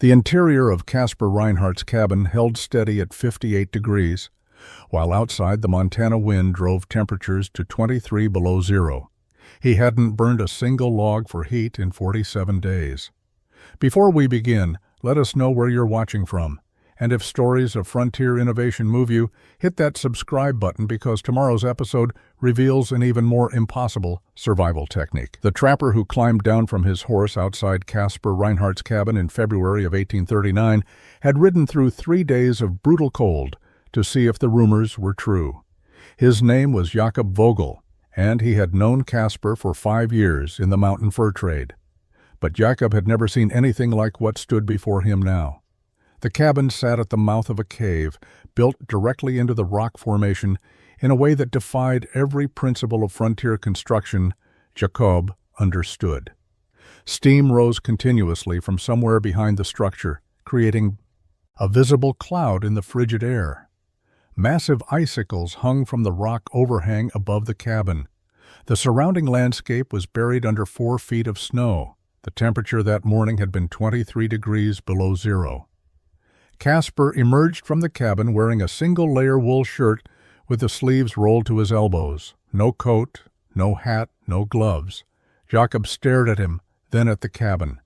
The interior of Caspar Reinhardt's cabin held steady at 58 degrees, while outside the Montana wind drove temperatures to 23 below zero. He hadn't burned a single log for heat in 47 days. Before we begin, let us know where you're watching from. And if stories of frontier innovation move you, hit that subscribe button because tomorrow's episode reveals an even more impossible survival technique. The trapper who climbed down from his horse outside Caspar Reinhardt's cabin in February of 1839 had ridden through 3 days of brutal cold to see if the rumors were true. His name was Jakob Vogel, and he had known Caspar for 5 years in the mountain fur trade. But Jakob had never seen anything like what stood before him now. The cabin sat at the mouth of a cave, built directly into the rock formation in a way that defied every principle of frontier construction Jakob understood. Steam rose continuously from somewhere behind the structure, creating a visible cloud in the frigid air. Massive icicles hung from the rock overhang above the cabin. The surrounding landscape was buried under 4 feet of snow. The temperature that morning had been 23 degrees below zero. Caspar emerged from the cabin wearing a single-layer wool shirt with the sleeves rolled to his elbows. No coat, no hat, no gloves. Jakob stared at him, then at the cabin.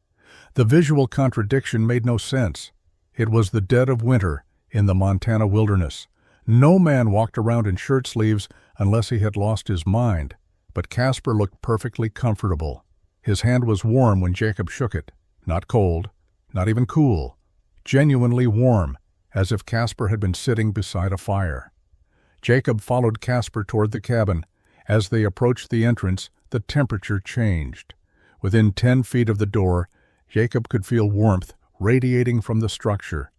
The visual contradiction made no sense. It was the dead of winter in the Montana wilderness. No man walked around in shirt sleeves unless he had lost his mind, but Caspar looked perfectly comfortable. His hand was warm when Jakob shook it. Not cold, not even cool. Genuinely warm, as if Caspar had been sitting beside a fire. Jakob followed Caspar toward the cabin. As they approached the entrance, the temperature changed. Within 10 feet of the door, Jakob could feel warmth radiating from the structure.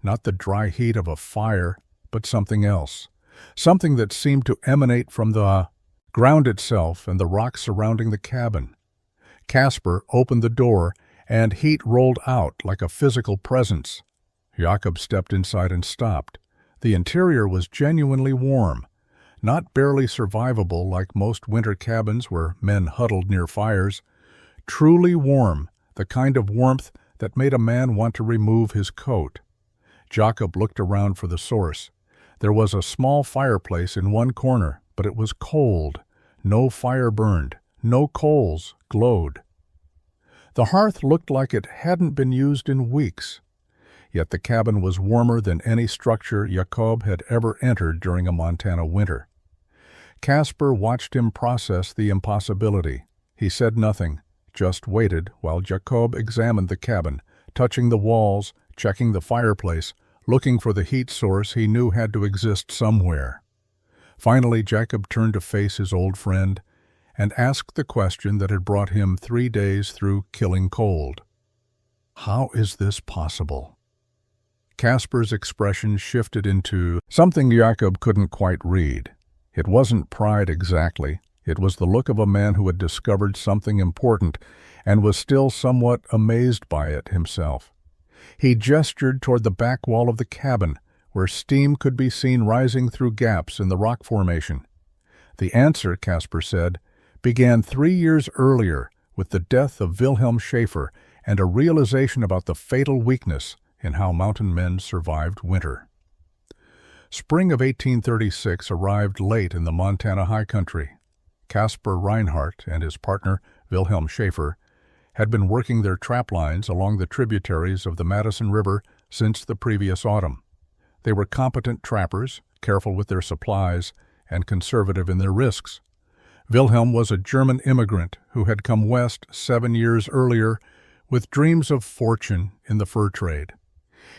Not the dry heat of a fire, but something else. Something that seemed to emanate from the ground itself and the rocks surrounding the cabin. Caspar opened the door, and heat rolled out like a physical presence. Jakob stepped inside and stopped. The interior was genuinely warm, not barely survivable like most winter cabins where men huddled near fires. Truly warm, the kind of warmth that made a man want to remove his coat. Jakob looked around for the source. There was a small fireplace in one corner, but it was cold. No fire burned. No coals glowed. The hearth looked like it hadn't been used in weeks. Yet the cabin was warmer than any structure Jakob had ever entered during a Montana winter. Caspar watched him process the impossibility. He said nothing, just waited while Jakob examined the cabin, touching the walls, checking the fireplace, looking for the heat source he knew had to exist somewhere. Finally, Jakob turned to face his old friend and asked the question that had brought him 3 days through killing cold. How is this possible? Caspar's expression shifted into something Jakob couldn't quite read. It wasn't pride exactly. It was the look of a man who had discovered something important and was still somewhat amazed by it himself. He gestured toward the back wall of the cabin, where steam could be seen rising through gaps in the rock formation. The answer, Caspar said, began 3 years earlier with the death of Wilhelm Schaefer and a realization about the fatal weakness in how mountain men survived winter. Spring of 1836 arrived late in the Montana high country. Caspar Reinhardt and his partner, Wilhelm Schaefer, had been working their trap lines along the tributaries of the Madison River since the previous autumn. They were competent trappers, careful with their supplies, and conservative in their risks. Wilhelm was a German immigrant who had come west 7 years earlier with dreams of fortune in the fur trade.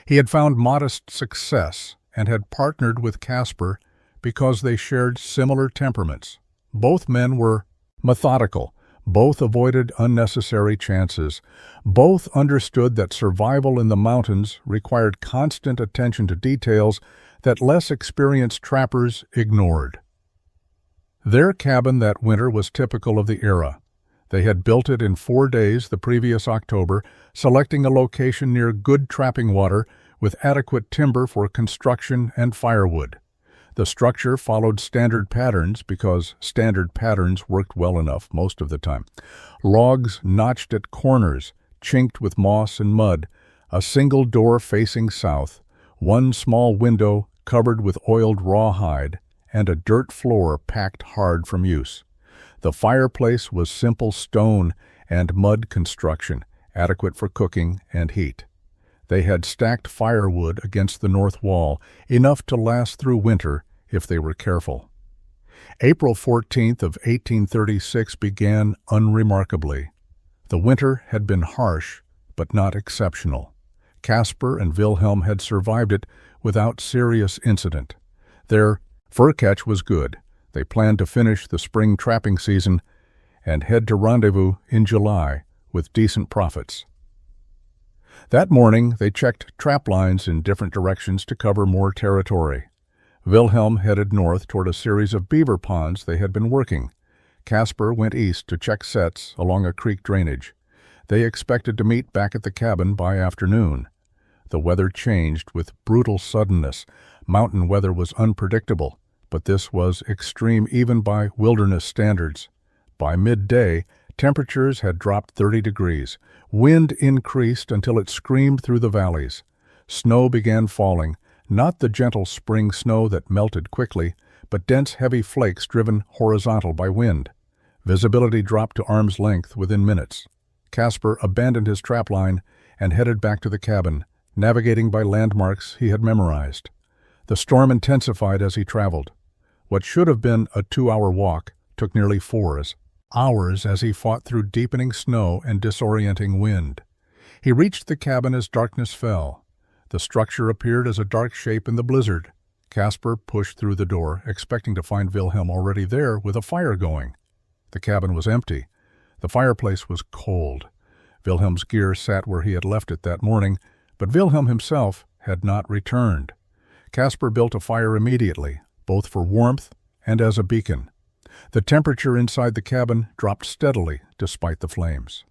He had found modest success and had partnered with Caspar because they shared similar temperaments. Both men were methodical. Both avoided unnecessary chances. Both understood that survival in the mountains required constant attention to details that less experienced trappers ignored. Their cabin that winter was typical of the era. They had built it in 4 days the previous October, selecting a location near good trapping water with adequate timber for construction and firewood. The structure followed standard patterns because standard patterns worked well enough most of the time. Logs notched at corners, chinked with moss and mud, A single door facing south, one small window covered with oiled rawhide, and a dirt floor packed hard from use. The fireplace was simple stone and mud construction, adequate for cooking and heat. They had stacked firewood against the north wall, enough to last through winter if they were careful. April 14th of 1836 began unremarkably. The winter had been harsh, but not exceptional. Caspar and Wilhelm had survived it without serious incident. Their fur catch was good. They planned to finish the spring trapping season and head to rendezvous in July with decent profits. That morning, they checked trap lines in different directions to cover more territory. Wilhelm headed north toward a series of beaver ponds they had been working. Caspar went east to check sets along a creek drainage. They expected to meet back at the cabin by afternoon. The weather changed with brutal suddenness. Mountain weather was unpredictable, but this was extreme even by wilderness standards. By midday, temperatures had dropped 30 degrees. Wind increased until it screamed through the valleys. Snow began falling, not the gentle spring snow that melted quickly, but dense heavy flakes driven horizontal by wind. Visibility dropped to arm's length within minutes. Caspar abandoned his trapline and headed back to the cabin, navigating by landmarks he had memorized. The storm intensified as he traveled. What should have been a 2-hour walk took nearly 4 hours as he fought through deepening snow and disorienting wind. He reached the cabin as darkness fell. The structure appeared as a dark shape in the blizzard. Caspar pushed through the door, expecting to find Wilhelm already there with a fire going. The cabin was empty. The fireplace was cold. Wilhelm's gear sat where he had left it that morning, but Wilhelm himself had not returned. Caspar built a fire immediately, both for warmth and as a beacon. The temperature inside the cabin dropped steadily despite the flames.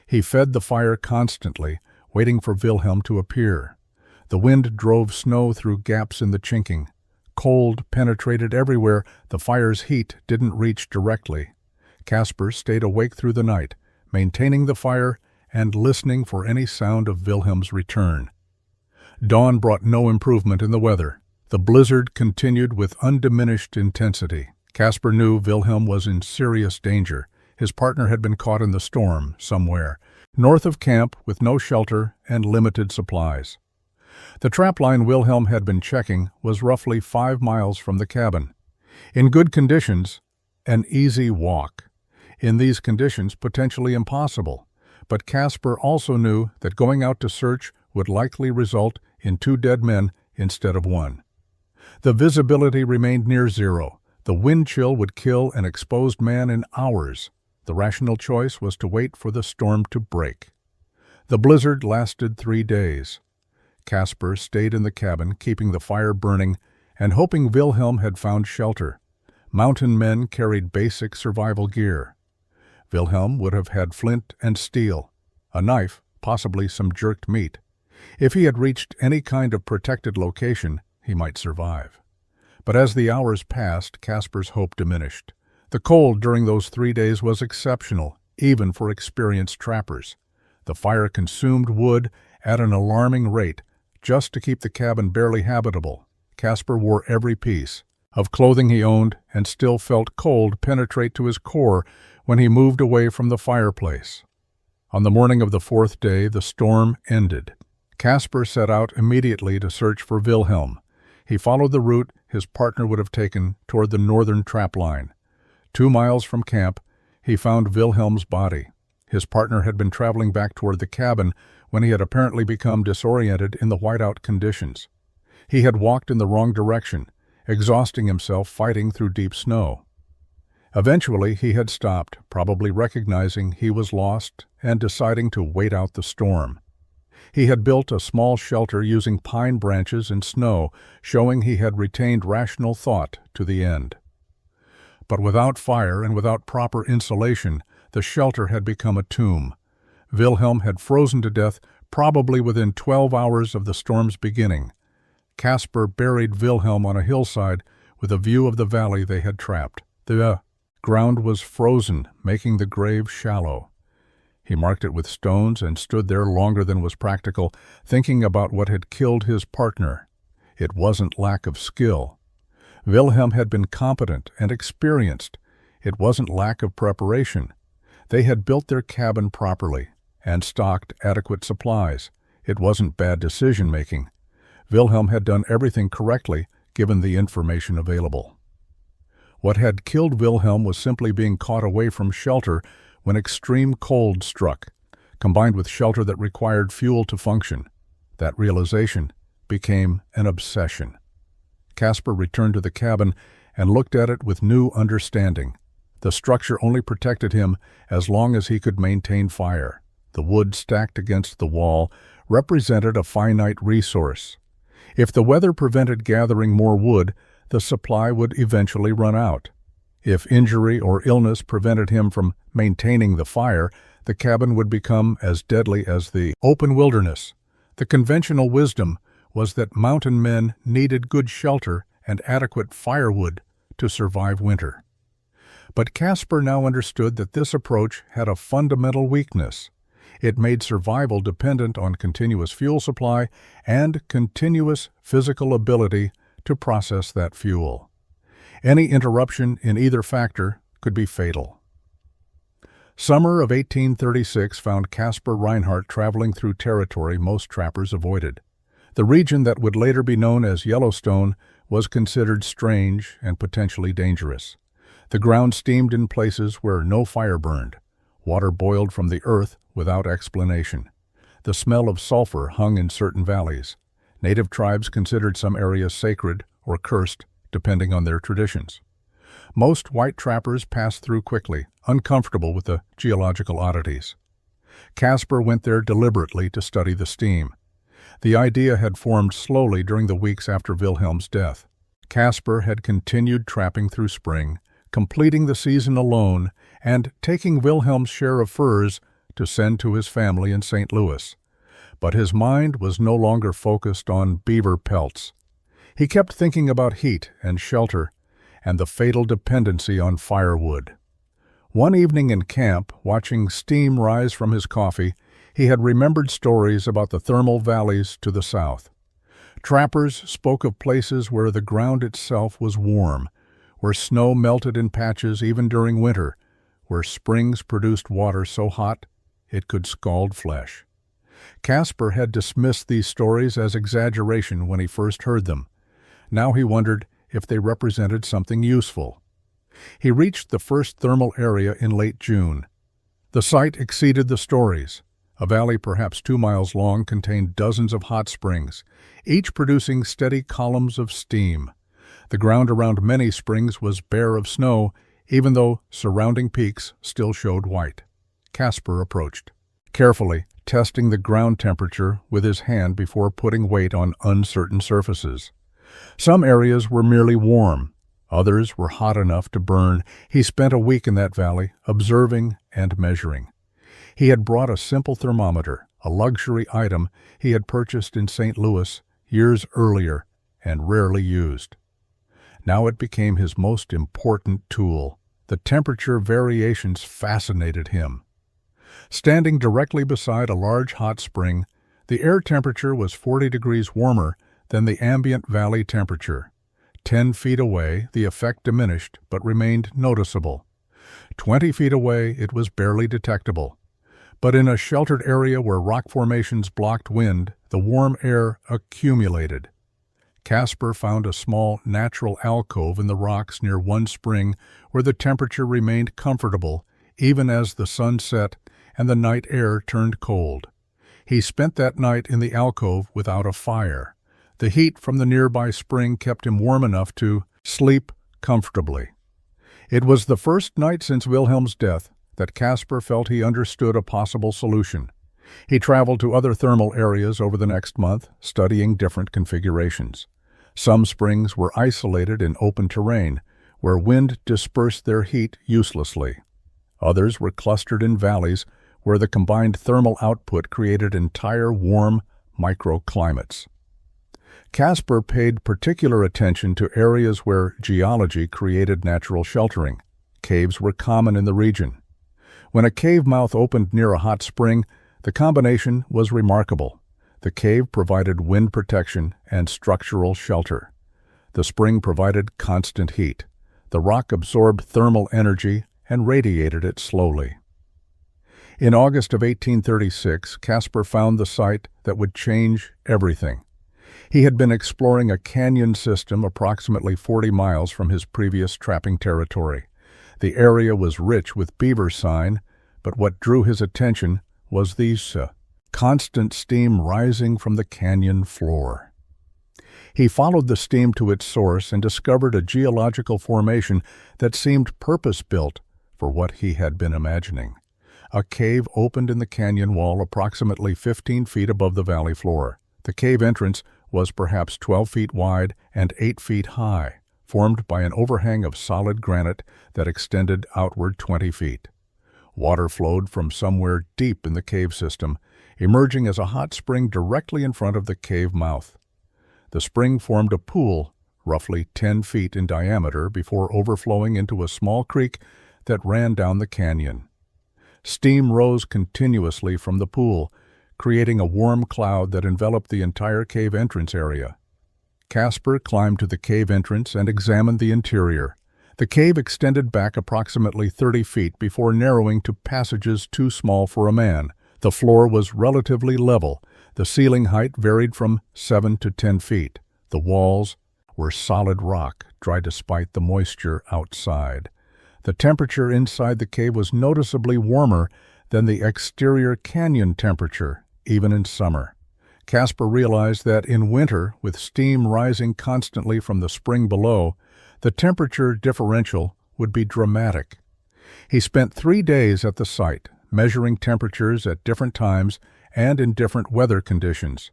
He fed the fire constantly, waiting for Wilhelm to appear. The wind drove snow through gaps in the chinking. Cold penetrated everywhere. The fire's heat didn't reach directly. Caspar stayed awake through the night, maintaining the fire and listening for any sound of Wilhelm's return. Dawn brought no improvement in the weather. The blizzard continued with undiminished intensity. Caspar knew Wilhelm was in serious danger. His partner had been caught in the storm somewhere, north of camp with no shelter and limited supplies. The trapline Wilhelm had been checking was roughly 5 miles from the cabin. In good conditions, an easy walk. In these conditions, potentially impossible. But Caspar also knew that going out to search would likely result in 2 dead men instead of 1. The visibility remained near zero. The wind chill would kill an exposed man in hours. The rational choice was to wait for the storm to break. The blizzard lasted 3 days. Caspar stayed in the cabin, keeping the fire burning and hoping Wilhelm had found shelter. Mountain men carried basic survival gear. Wilhelm would have had flint and steel, a knife, possibly some jerked meat. If he had reached any kind of protected location, he might survive. But as the hours passed, Caspar's hope diminished. The cold during those 3 days was exceptional, even for experienced trappers. The fire consumed wood at an alarming rate, just to keep the cabin barely habitable. Caspar wore every piece of clothing he owned and still felt cold penetrate to his core when he moved away from the fireplace. On the morning of the 4th day, the storm ended. Caspar set out immediately to search for Wilhelm. He followed the route his partner would have taken toward the northern trap line. 2 miles from camp, he found Wilhelm's body. His partner had been traveling back toward the cabin when he had apparently become disoriented in the whiteout conditions. He had walked in the wrong direction, exhausting himself fighting through deep snow. Eventually, he had stopped, probably recognizing he was lost and deciding to wait out the storm. He had built a small shelter using pine branches and snow, showing he had retained rational thought to the end. But without fire and without proper insulation, the shelter had become a tomb. Wilhelm had frozen to death probably within 12 hours of the storm's beginning. Caspar buried Wilhelm on a hillside with a view of the valley they had trapped. The ground was frozen, making the grave shallow. He marked it with stones and stood there longer than was practical, thinking about what had killed his partner. It wasn't lack of skill. Wilhelm had been competent and experienced. It wasn't lack of preparation. They had built their cabin properly and stocked adequate supplies. It wasn't bad decision-making. Wilhelm had done everything correctly, given the information available. What had killed Wilhelm was simply being caught away from shelter when extreme cold struck, combined with shelter that required fuel to function. That realization became an obsession. Caspar returned to the cabin and looked at it with new understanding. The structure only protected him as long as he could maintain fire. The wood stacked against the wall represented a finite resource. If the weather prevented gathering more wood, the supply would eventually run out. If injury or illness prevented him from maintaining the fire, the cabin would become as deadly as the open wilderness. The conventional wisdom was that mountain men needed good shelter and adequate firewood to survive winter. But Caspar now understood that this approach had a fundamental weakness. It made survival dependent on continuous fuel supply and continuous physical ability to process that fuel. Any interruption in either factor could be fatal. Summer of 1836 found Caspar Reinhardt traveling through territory most trappers avoided. The region that would later be known as Yellowstone was considered strange and potentially dangerous. The ground steamed in places where no fire burned. Water boiled from the earth without explanation. The smell of sulfur hung in certain valleys. Native tribes considered some areas sacred or cursed, depending on their traditions. Most white trappers passed through quickly, uncomfortable with the geological oddities. Caspar went there deliberately to study the steam. The idea had formed slowly during the weeks after Wilhelm's death. Caspar had continued trapping through spring, completing the season alone, and taking Wilhelm's share of furs to send to his family in St. Louis. But his mind was no longer focused on beaver pelts. He kept thinking about heat and shelter and the fatal dependency on firewood. One evening in camp, watching steam rise from his coffee, he had remembered stories about the thermal valleys to the south. Trappers spoke of places where the ground itself was warm, where snow melted in patches even during winter, where springs produced water so hot it could scald flesh. Caspar had dismissed these stories as exaggeration when he first heard them. Now he wondered if they represented something useful. He reached the first thermal area in late June. The site exceeded the stories. A valley perhaps 2 miles long contained dozens of hot springs, each producing steady columns of steam. The ground around many springs was bare of snow, even though surrounding peaks still showed white. Caspar approached, carefully testing the ground temperature with his hand before putting weight on uncertain surfaces. Some areas were merely warm. Others were hot enough to burn. He spent a week in that valley, observing and measuring. He had brought a simple thermometer, a luxury item he had purchased in St. Louis years earlier and rarely used. Now it became his most important tool. The temperature variations fascinated him. Standing directly beside a large hot spring, the air temperature was 40 degrees warmer than the ambient valley temperature. 10 feet away, the effect diminished but remained noticeable. 20 feet away, it was barely detectable. But in a sheltered area where rock formations blocked wind, the warm air accumulated. Caspar found a small natural alcove in the rocks near one spring where the temperature remained comfortable even as the sun set and the night air turned cold. He spent that night in the alcove without a fire. The heat from the nearby spring kept him warm enough to sleep comfortably. It was the first night since Wilhelm's death that Caspar felt he understood a possible solution. He traveled to other thermal areas over the next month, studying different configurations. Some springs were isolated in open terrain, where wind dispersed their heat uselessly. Others were clustered in valleys, where the combined thermal output created entire warm microclimates. Caspar paid particular attention to areas where geology created natural sheltering. Caves were common in the region. When a cave mouth opened near a hot spring, the combination was remarkable. The cave provided wind protection and structural shelter. The spring provided constant heat. The rock absorbed thermal energy and radiated it slowly. In August of 1836, Caspar found the site that would change everything. He had been exploring a canyon system approximately 40 miles from his previous trapping territory. The area was rich with beaver sign, but what drew his attention was the constant steam rising from the canyon floor. He followed the steam to its source and discovered a geological formation that seemed purpose-built for what he had been imagining. A cave opened in the canyon wall approximately 15 feet above the valley floor. The cave entrance was perhaps 12 feet wide and 8 feet high, formed by an overhang of solid granite that extended outward 20 feet. Water flowed from somewhere deep in the cave system, emerging as a hot spring directly in front of the cave mouth. The spring formed a pool roughly 10 feet in diameter before overflowing into a small creek that ran down the canyon. Steam rose continuously from the pool, creating a warm cloud that enveloped the entire cave entrance area. Caspar climbed to the cave entrance and examined the interior. The cave extended back approximately 30 feet before narrowing to passages too small for a man. The floor was relatively level. The ceiling height varied from 7 to 10 feet. The walls were solid rock, dry despite the moisture outside. The temperature inside the cave was noticeably warmer than the exterior canyon temperature, even in summer. Caspar realized that in winter, with steam rising constantly from the spring below, the temperature differential would be dramatic. He spent 3 days at the site, measuring temperatures at different times and in different weather conditions.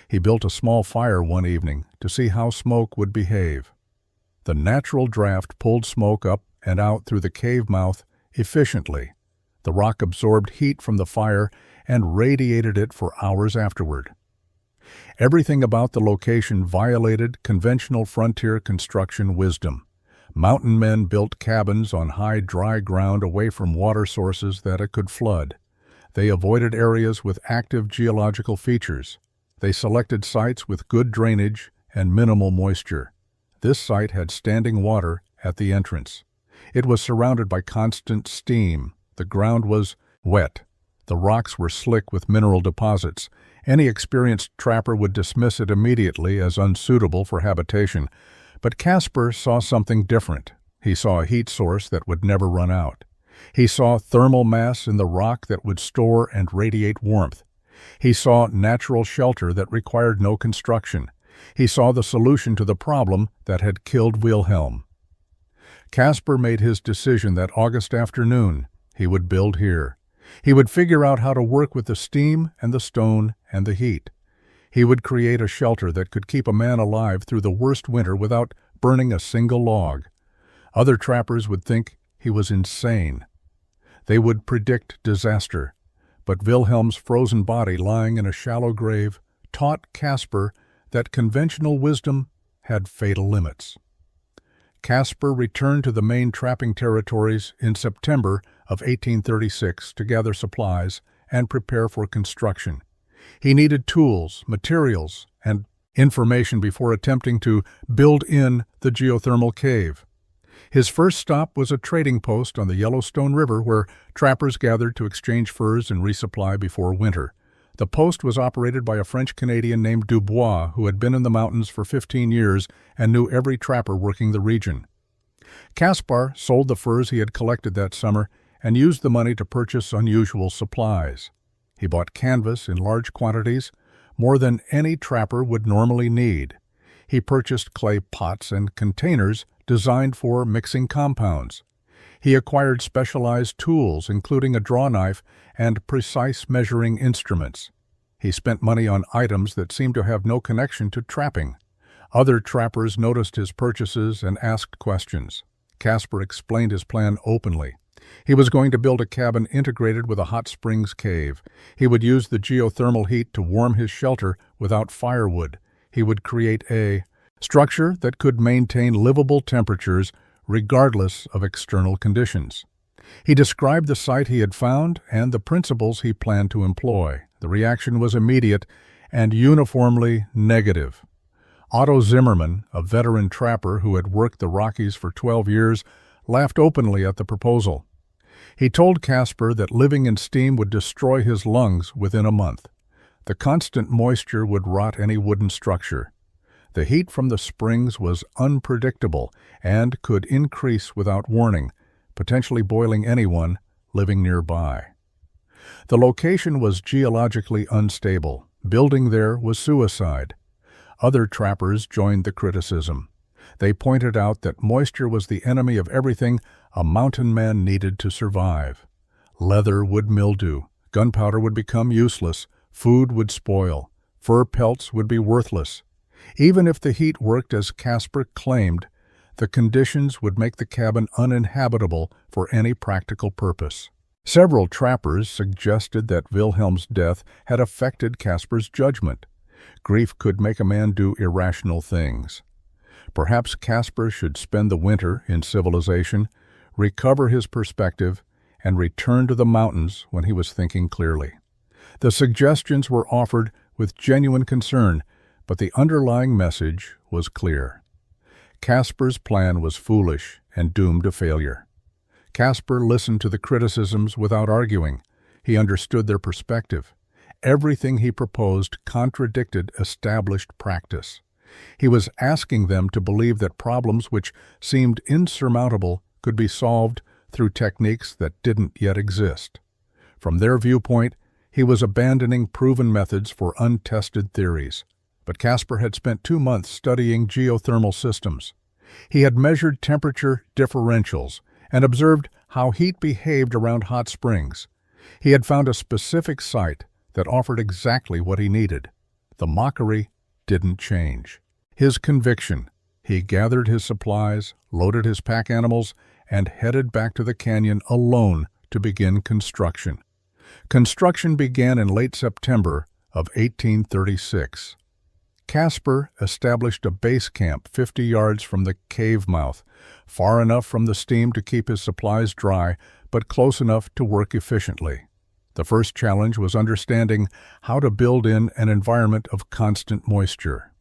He built a small fire one evening to see how smoke would behave. The natural draft pulled smoke up and out through the cave mouth efficiently. The rock absorbed heat from the fire and radiated it for hours afterward. Everything about the location violated conventional frontier construction wisdom. Mountain men built cabins on high dry ground away from water sources that it could flood. They avoided areas with active geological features. They selected sites with good drainage and minimal moisture. This site had standing water at the entrance. It was surrounded by constant steam. The ground was wet. The rocks were slick with mineral deposits. Any experienced trapper would dismiss it immediately as unsuitable for habitation. But Caspar saw something different. He saw a heat source that would never run out. He saw thermal mass in the rock that would store and radiate warmth. He saw natural shelter that required no construction. He saw the solution to the problem that had killed Wilhelm. Caspar made his decision that August afternoon. He would build here. He would figure out how to work with the steam and the stone and the heat. He would create a shelter that could keep a man alive through the worst winter without burning a single log. Other trappers would think he was insane. They would predict disaster. But Wilhelm's frozen body lying in a shallow grave taught Caspar that conventional wisdom had fatal limits. Caspar returned to the main trapping territories in September of 1836 to gather supplies and prepare for construction. He needed tools, materials, and information before attempting to build in the geothermal cave. His first stop was a trading post on the Yellowstone River where trappers gathered to exchange furs and resupply before winter. The post was operated by a French-Canadian named Dubois, who had been in the mountains for 15 years and knew every trapper working the region. Caspar sold the furs he had collected that summer and used the money to purchase unusual supplies. He bought canvas in large quantities, more than any trapper would normally need. He purchased clay pots and containers designed for mixing compounds. He acquired specialized tools, including a draw knife and precise measuring instruments. He spent money on items that seemed to have no connection to trapping. Other trappers noticed his purchases and asked questions. Caspar explained his plan openly. He was going to build a cabin integrated with a hot springs cave. He would use the geothermal heat to warm his shelter without firewood. He would create a structure that could maintain livable temperatures regardless of external conditions. He described the site he had found and the principles he planned to employ. The reaction was immediate and uniformly negative. Otto Zimmerman, a veteran trapper who had worked the Rockies for 12 years, laughed openly at the proposal. He told Casper that living in steam would destroy his lungs within a month. The constant moisture would rot any wooden structure. The heat from the springs was unpredictable and could increase without warning, potentially boiling anyone living nearby. The location was geologically unstable. Building there was suicide. Other trappers joined the criticism. They pointed out that moisture was the enemy of everything a mountain man needed to survive. Leather would mildew, gunpowder would become useless, food would spoil, fur pelts would be worthless. Even if the heat worked as Casper claimed, the conditions would make the cabin uninhabitable for any practical purpose. Several trappers suggested that Wilhelm's death had affected Casper's judgment. Grief could make a man do irrational things. Perhaps Casper should spend the winter in civilization, recover his perspective, and return to the mountains when he was thinking clearly. The suggestions were offered with genuine concern, but the underlying message was clear. Casper's plan was foolish and doomed to failure. Casper listened to the criticisms without arguing. He understood their perspective. Everything he proposed contradicted established practice. He was asking them to believe that problems which seemed insurmountable could be solved through techniques that didn't yet exist. From their viewpoint, he was abandoning proven methods for untested theories. But Casper had spent 2 months studying geothermal systems. He had measured temperature differentials and observed how heat behaved around hot springs. He had found a specific site that offered exactly what he needed. The mockery didn't change. His conviction. He gathered his supplies, loaded his pack animals, and headed back to the canyon alone to begin construction. Construction began in late September of 1836. Casper established a base camp 50 yards from the cave mouth, far enough from the steam to keep his supplies dry, but close enough to work efficiently. The first challenge was understanding how to build in an environment of constant moisture.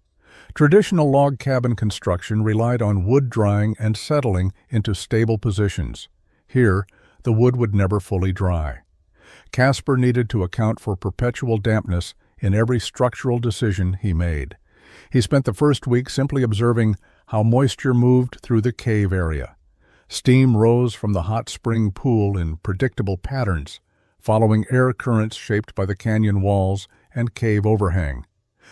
Traditional log cabin construction relied on wood drying and settling into stable positions. Here, the wood would never fully dry. Casper needed to account for perpetual dampness in every structural decision he made. He spent the first week simply observing how moisture moved through the cave area. Steam rose from the hot spring pool in predictable patterns, following air currents shaped by the canyon walls and cave overhang.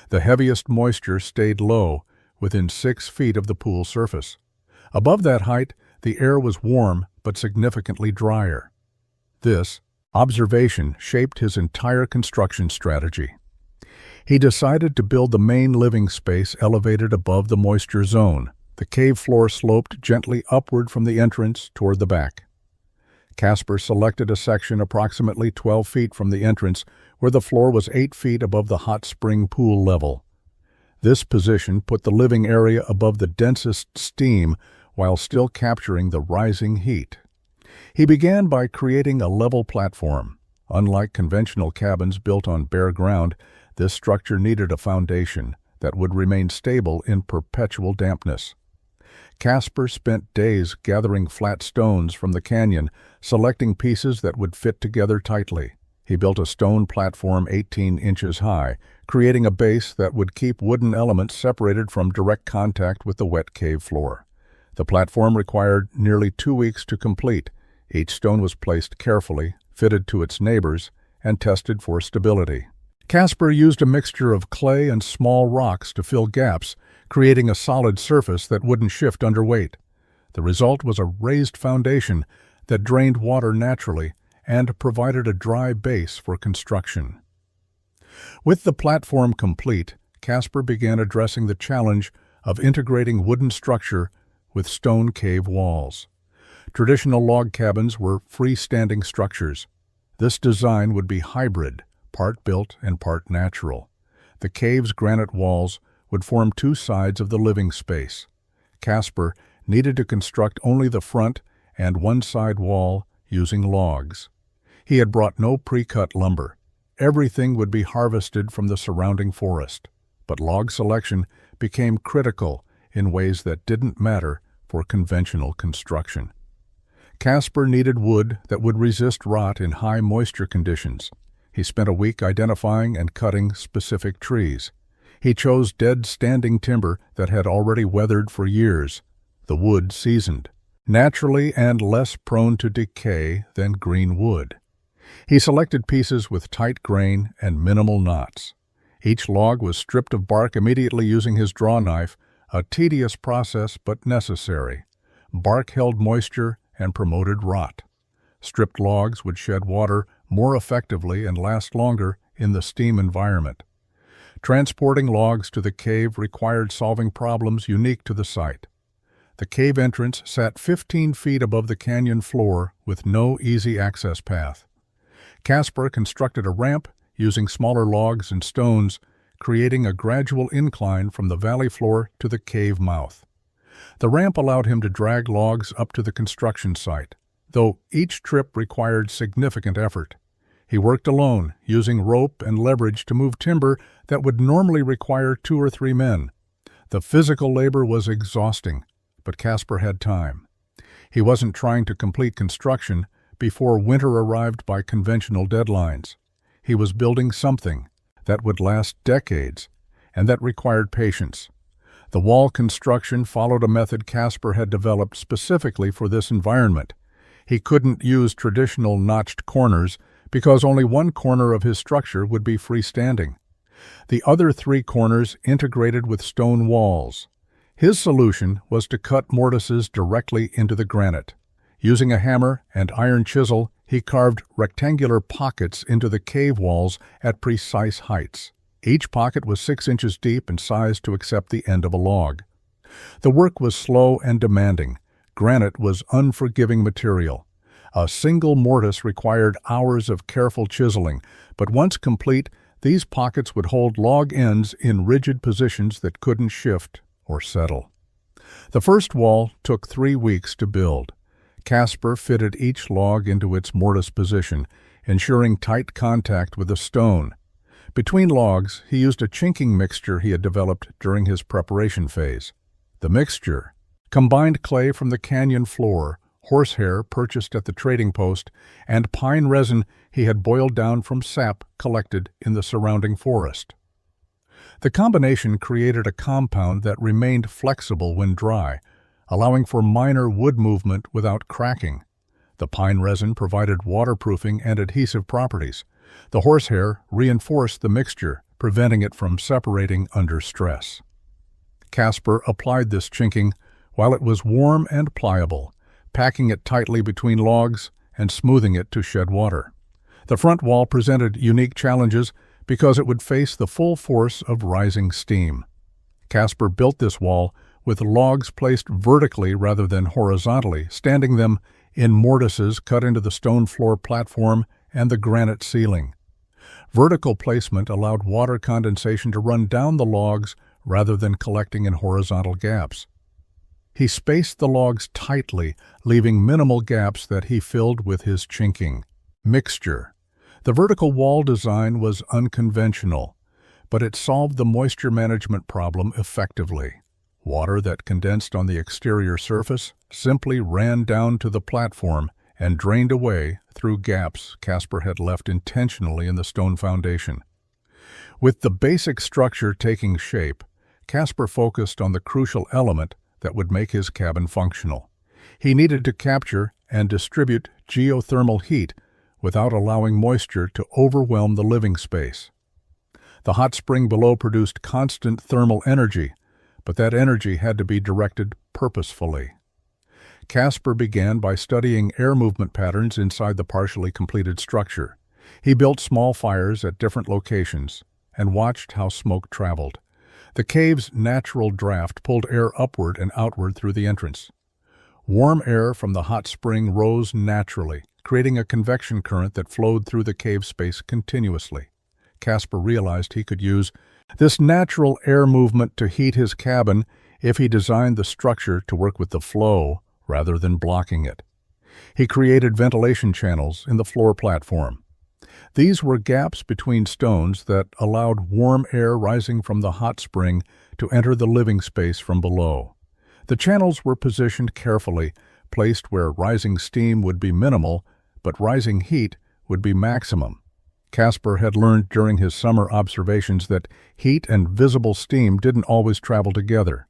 The heaviest moisture stayed low, within 6 feet of the pool surface. Above that height, the air was warm but significantly drier. This observation shaped his entire construction strategy. He decided to build the main living space elevated above the moisture zone. The cave floor sloped gently upward from the entrance toward the back. Casper selected a section approximately 12 feet from the entrance where the floor was 8 feet above the hot spring pool level. This position put the living area above the densest steam while still capturing the rising heat. He began by creating a level platform. Unlike conventional cabins built on bare ground, this structure needed a foundation that would remain stable in perpetual dampness. Casper spent days gathering flat stones from the canyon, selecting pieces that would fit together tightly. He built a stone platform 18 inches high, creating a base that would keep wooden elements separated from direct contact with the wet cave floor. The platform required nearly 2 weeks to complete. Each stone was placed carefully, fitted to its neighbors, and tested for stability. Casper used a mixture of clay and small rocks to fill gaps, creating a solid surface that wouldn't shift under weight. The result was a raised foundation that drained water naturally and provided a dry base for construction. With the platform complete, Casper began addressing the challenge of integrating wooden structure with stone cave walls. Traditional log cabins were freestanding structures. This design would be hybrid, part built and part natural. The cave's granite walls would form 2 sides of the living space. Casper needed to construct only the front and one side wall using logs. He had brought no pre-cut lumber. Everything would be harvested from the surrounding forest, but log selection became critical in ways that didn't matter for conventional construction. Casper needed wood that would resist rot in high moisture conditions. He spent a week identifying and cutting specific trees. He chose dead standing timber that had already weathered for years, the wood seasoned, naturally and less prone to decay than green wood. He selected pieces with tight grain and minimal knots. Each log was stripped of bark immediately using his draw knife, a tedious process but necessary. Bark held moisture and promoted rot. Stripped logs would shed water more effectively and last longer in the steam environment. Transporting logs to the cave required solving problems unique to the site. The cave entrance sat 15 feet above the canyon floor with no easy access path. Casper constructed a ramp using smaller logs and stones, creating a gradual incline from the valley floor to the cave mouth. The ramp allowed him to drag logs up to the construction site, though each trip required significant effort. He worked alone, using rope and leverage to move timber that would normally require 2 or 3 men. The physical labor was exhausting, but Casper had time. He wasn't trying to complete construction before winter arrived by conventional deadlines. He was building something that would last decades and that required patience. The wall construction followed a method Casper had developed specifically for this environment. He couldn't use traditional notched corners because only one corner of his structure would be freestanding. The other 3 corners integrated with stone walls. His solution was to cut mortises directly into the granite. Using a hammer and iron chisel, he carved rectangular pockets into the cave walls at precise heights. Each pocket was 6 inches deep and sized to accept the end of a log. The work was slow and demanding. Granite was unforgiving material. A single mortise required hours of careful chiseling, but once complete, these pockets would hold log ends in rigid positions that couldn't shift or settle. The first wall took 3 weeks to build. Casper fitted each log into its mortise position, ensuring tight contact with the stone. Between logs, he used a chinking mixture he had developed during his preparation phase. The mixture combined clay from the canyon floor, horsehair purchased at the trading post, and pine resin he had boiled down from sap collected in the surrounding forest. The combination created a compound that remained flexible when dry, allowing for minor wood movement without cracking. The pine resin provided waterproofing and adhesive properties. The horsehair reinforced the mixture, preventing it from separating under stress. Casper applied this chinking while it was warm and pliable, packing it tightly between logs and smoothing it to shed water. The front wall presented unique challenges because it would face the full force of rising steam. Casper built this wall with logs placed vertically rather than horizontally, standing them in mortises cut into the stone floor platform and the granite ceiling. Vertical placement allowed water condensation to run down the logs rather than collecting in horizontal gaps. He spaced the logs tightly, leaving minimal gaps that he filled with his chinking mixture. The vertical wall design was unconventional, but it solved the moisture management problem effectively. Water that condensed on the exterior surface simply ran down to the platform and drained away through gaps Casper had left intentionally in the stone foundation. With the basic structure taking shape, Casper focused on the crucial element that would make his cabin functional. He needed to capture and distribute geothermal heat without allowing moisture to overwhelm the living space. The hot spring below produced constant thermal energy, but that energy had to be directed purposefully. Casper began by studying air movement patterns inside the partially completed structure. He built small fires at different locations and watched how smoke traveled. The cave's natural draft pulled air upward and outward through the entrance. Warm air from the hot spring rose naturally, creating a convection current that flowed through the cave space continuously. Casper realized he could use this natural air movement to heat his cabin if he designed the structure to work with the flow rather than blocking it. He created ventilation channels in the floor platform. These were gaps between stones that allowed warm air rising from the hot spring to enter the living space from below. The channels were positioned carefully, placed where rising steam would be minimal, but rising heat would be maximum. Casper had learned during his summer observations that heat and visible steam didn't always travel together.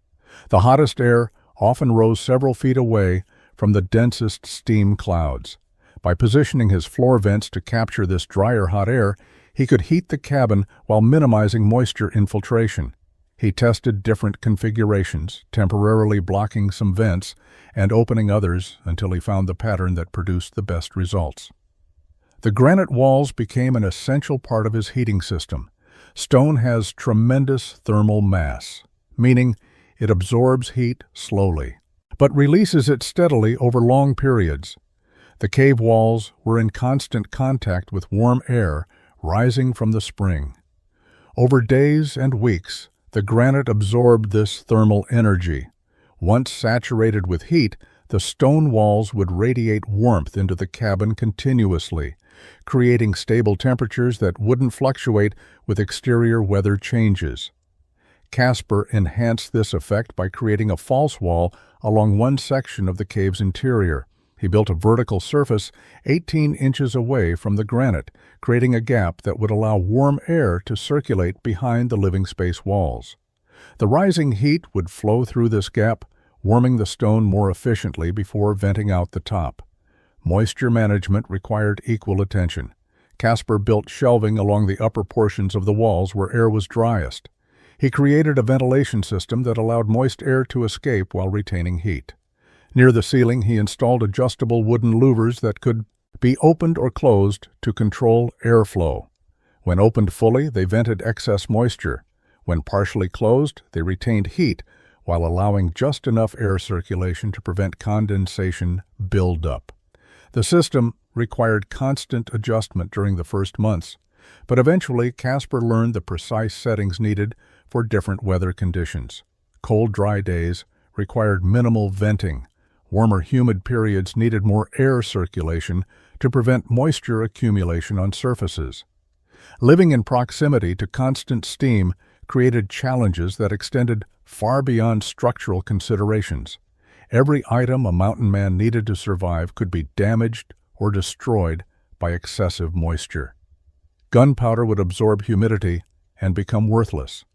The hottest air often rose several feet away from the densest steam clouds. By positioning his floor vents to capture this drier hot air, he could heat the cabin while minimizing moisture infiltration. He tested different configurations, temporarily blocking some vents and opening others until he found the pattern that produced the best results. The granite walls became an essential part of his heating system. Stone has tremendous thermal mass, meaning it absorbs heat slowly, but releases it steadily over long periods. The cave walls were in constant contact with warm air rising from the spring. Over days and weeks, the granite absorbed this thermal energy. Once saturated with heat, the stone walls would radiate warmth into the cabin continuously, creating stable temperatures that wouldn't fluctuate with exterior weather changes. Casper enhanced this effect by creating a false wall along one section of the cave's interior. He built a vertical surface 18 inches away from the granite, creating a gap that would allow warm air to circulate behind the living space walls. The rising heat would flow through this gap, warming the stone more efficiently before venting out the top. Moisture management required equal attention. Casper built shelving along the upper portions of the walls where air was driest. He created a ventilation system that allowed moist air to escape while retaining heat. Near the ceiling, he installed adjustable wooden louvers that could be opened or closed to control airflow. When opened fully, they vented excess moisture. When partially closed, they retained heat while allowing just enough air circulation to prevent condensation buildup. The system required constant adjustment during the first months, but eventually Casper learned the precise settings needed for different weather conditions. Cold, dry days required minimal venting. Warmer, humid periods needed more air circulation to prevent moisture accumulation on surfaces. Living in proximity to constant steam created challenges that extended far beyond structural considerations. Every item a mountain man needed to survive could be damaged or destroyed by excessive moisture. Gunpowder would absorb humidity and become worthless.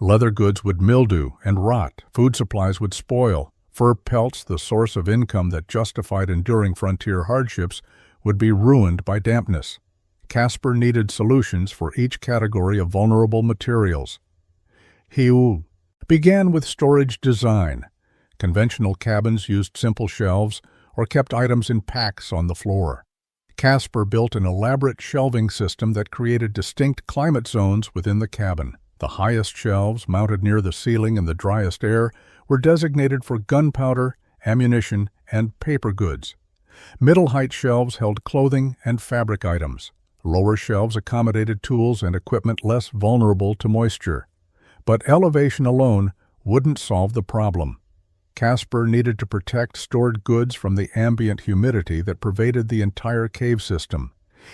Leather goods would mildew and rot. Food supplies would spoil. Fur pelts, the source of income that justified enduring frontier hardships, would be ruined by dampness. Casper needed solutions for each category of vulnerable materials. He began with storage design. Conventional cabins used simple shelves or kept items in packs on the floor. Casper built an elaborate shelving system that created distinct climate zones within the cabin. The highest shelves, mounted near the ceiling in the driest air, were designated for gunpowder, ammunition, and paper goods. Middle-height shelves held clothing and fabric items. Lower shelves accommodated tools and equipment less vulnerable to moisture. But elevation alone wouldn't solve the problem. Casper needed to protect stored goods from the ambient humidity that pervaded the entire cave system.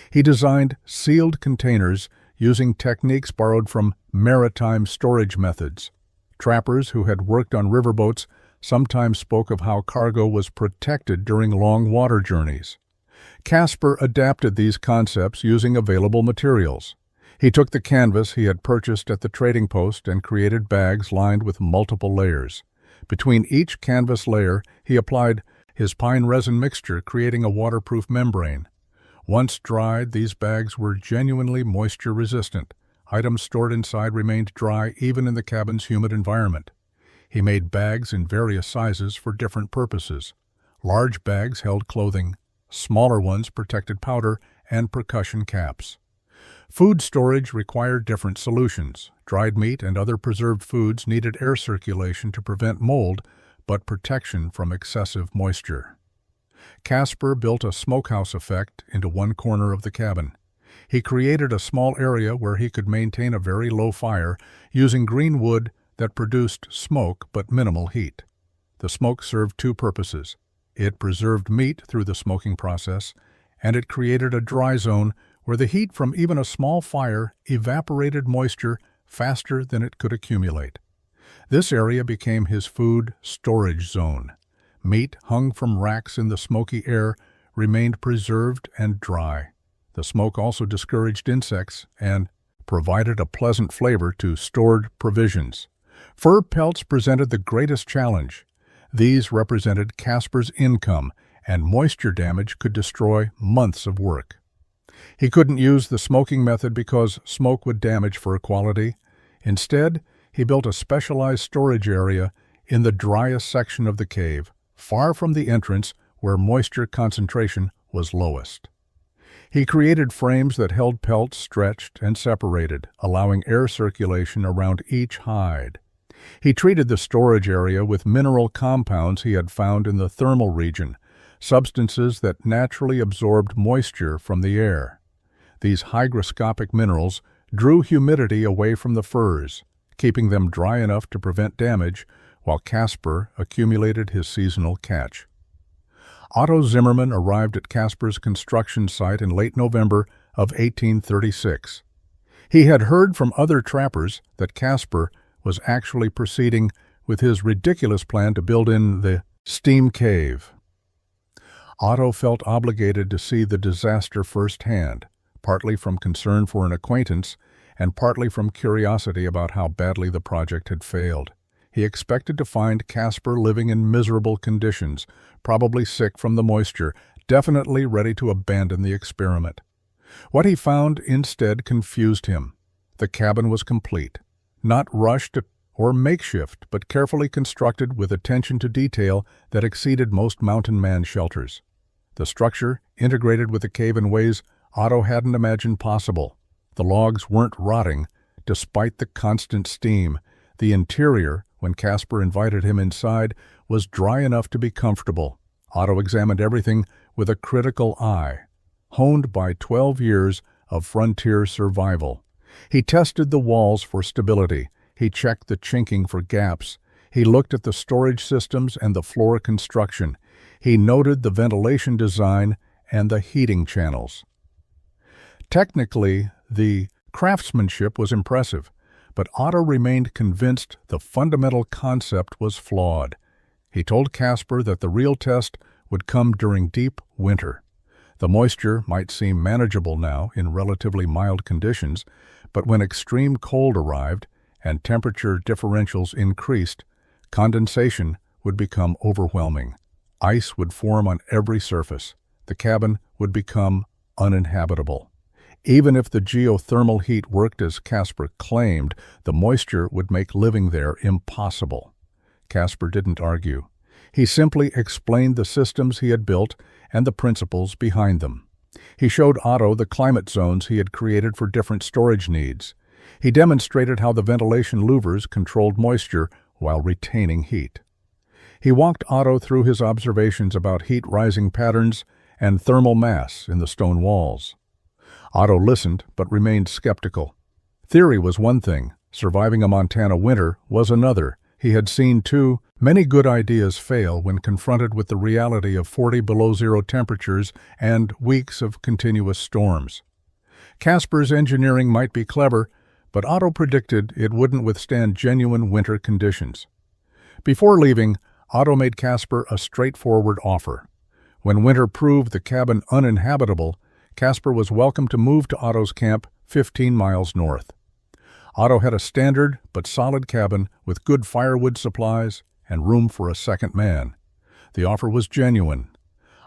He designed sealed containers using techniques borrowed from maritime storage methods. Trappers who had worked on riverboats sometimes spoke of how cargo was protected during long water journeys. Casper adapted these concepts using available materials. He took the canvas he had purchased at the trading post and created bags lined with multiple layers. Between each canvas layer, he applied his pine resin mixture, creating a waterproof membrane. Once dried, these bags were genuinely moisture-resistant. Items stored inside remained dry even in the cabin's humid environment. He made bags in various sizes for different purposes. Large bags held clothing. Smaller ones protected powder and percussion caps. Food storage required different solutions. Dried meat and other preserved foods needed air circulation to prevent mold, but protection from excessive moisture. Casper built a smokehouse effect into one corner of the cabin. He created a small area where he could maintain a very low fire using green wood that produced smoke but minimal heat. The smoke served two purposes. It preserved meat through the smoking process, and it created a dry zone where the heat from even a small fire evaporated moisture faster than it could accumulate. This area became his food storage zone. Meat hung from racks in the smoky air remained preserved and dry. The smoke also discouraged insects and provided a pleasant flavor to stored provisions. Fur pelts presented the greatest challenge. These represented Casper's income, and moisture damage could destroy months of work. He couldn't use the smoking method because smoke would damage fur quality. Instead, he built a specialized storage area in the driest section of the cave, far from the entrance where moisture concentration was lowest. He created frames that held pelts stretched and separated, allowing air circulation around each hide. He treated the storage area with mineral compounds he had found in the thermal region, substances that naturally absorbed moisture from the air. These hygroscopic minerals drew humidity away from the furs, keeping them dry enough to prevent damage, while Casper accumulated his seasonal catch. Otto Zimmermann arrived at Casper's construction site in late November of 1836. He had heard from other trappers that Casper was actually proceeding with his ridiculous plan to build in the steam cave. Otto felt obligated to see the disaster firsthand, partly from concern for an acquaintance and partly from curiosity about how badly the project had failed. He expected to find Casper living in miserable conditions, probably sick from the moisture, definitely ready to abandon the experiment. What he found instead confused him. The cabin was complete, not rushed or makeshift, but carefully constructed with attention to detail that exceeded most mountain man shelters. The structure integrated with the cave in ways Otto hadn't imagined possible. The logs weren't rotting, despite the constant steam. The interior, when Casper invited him inside, was dry enough to be comfortable. Otto examined everything with a critical eye, honed by 12 years of frontier survival. He tested the walls for stability. He checked the chinking for gaps. He looked at the storage systems and the floor construction. He noted the ventilation design and the heating channels. Technically, the craftsmanship was impressive, but Otto remained convinced the fundamental concept was flawed. He told Casper that the real test would come during deep winter. The moisture might seem manageable now in relatively mild conditions, but when extreme cold arrived and temperature differentials increased, condensation would become overwhelming. Ice would form on every surface. The cabin would become uninhabitable. Even if the geothermal heat worked as Casper claimed, the moisture would make living there impossible. Casper didn't argue. He simply explained the systems he had built and the principles behind them. He showed Otto the climate zones he had created for different storage needs. He demonstrated how the ventilation louvers controlled moisture while retaining heat. He walked Otto through his observations about heat-rising patterns and thermal mass in the stone walls. Otto listened, but remained skeptical. Theory was one thing, surviving a Montana winter was another. He had seen, too, many good ideas fail when confronted with the reality of 40 below zero temperatures and weeks of continuous storms. Casper's engineering might be clever, but Otto predicted it wouldn't withstand genuine winter conditions. Before leaving, Otto made Casper a straightforward offer. When winter proved the cabin uninhabitable, Casper was welcome to move to Otto's camp 15 miles north. Otto had a standard but solid cabin with good firewood supplies and room for a second man. The offer was genuine.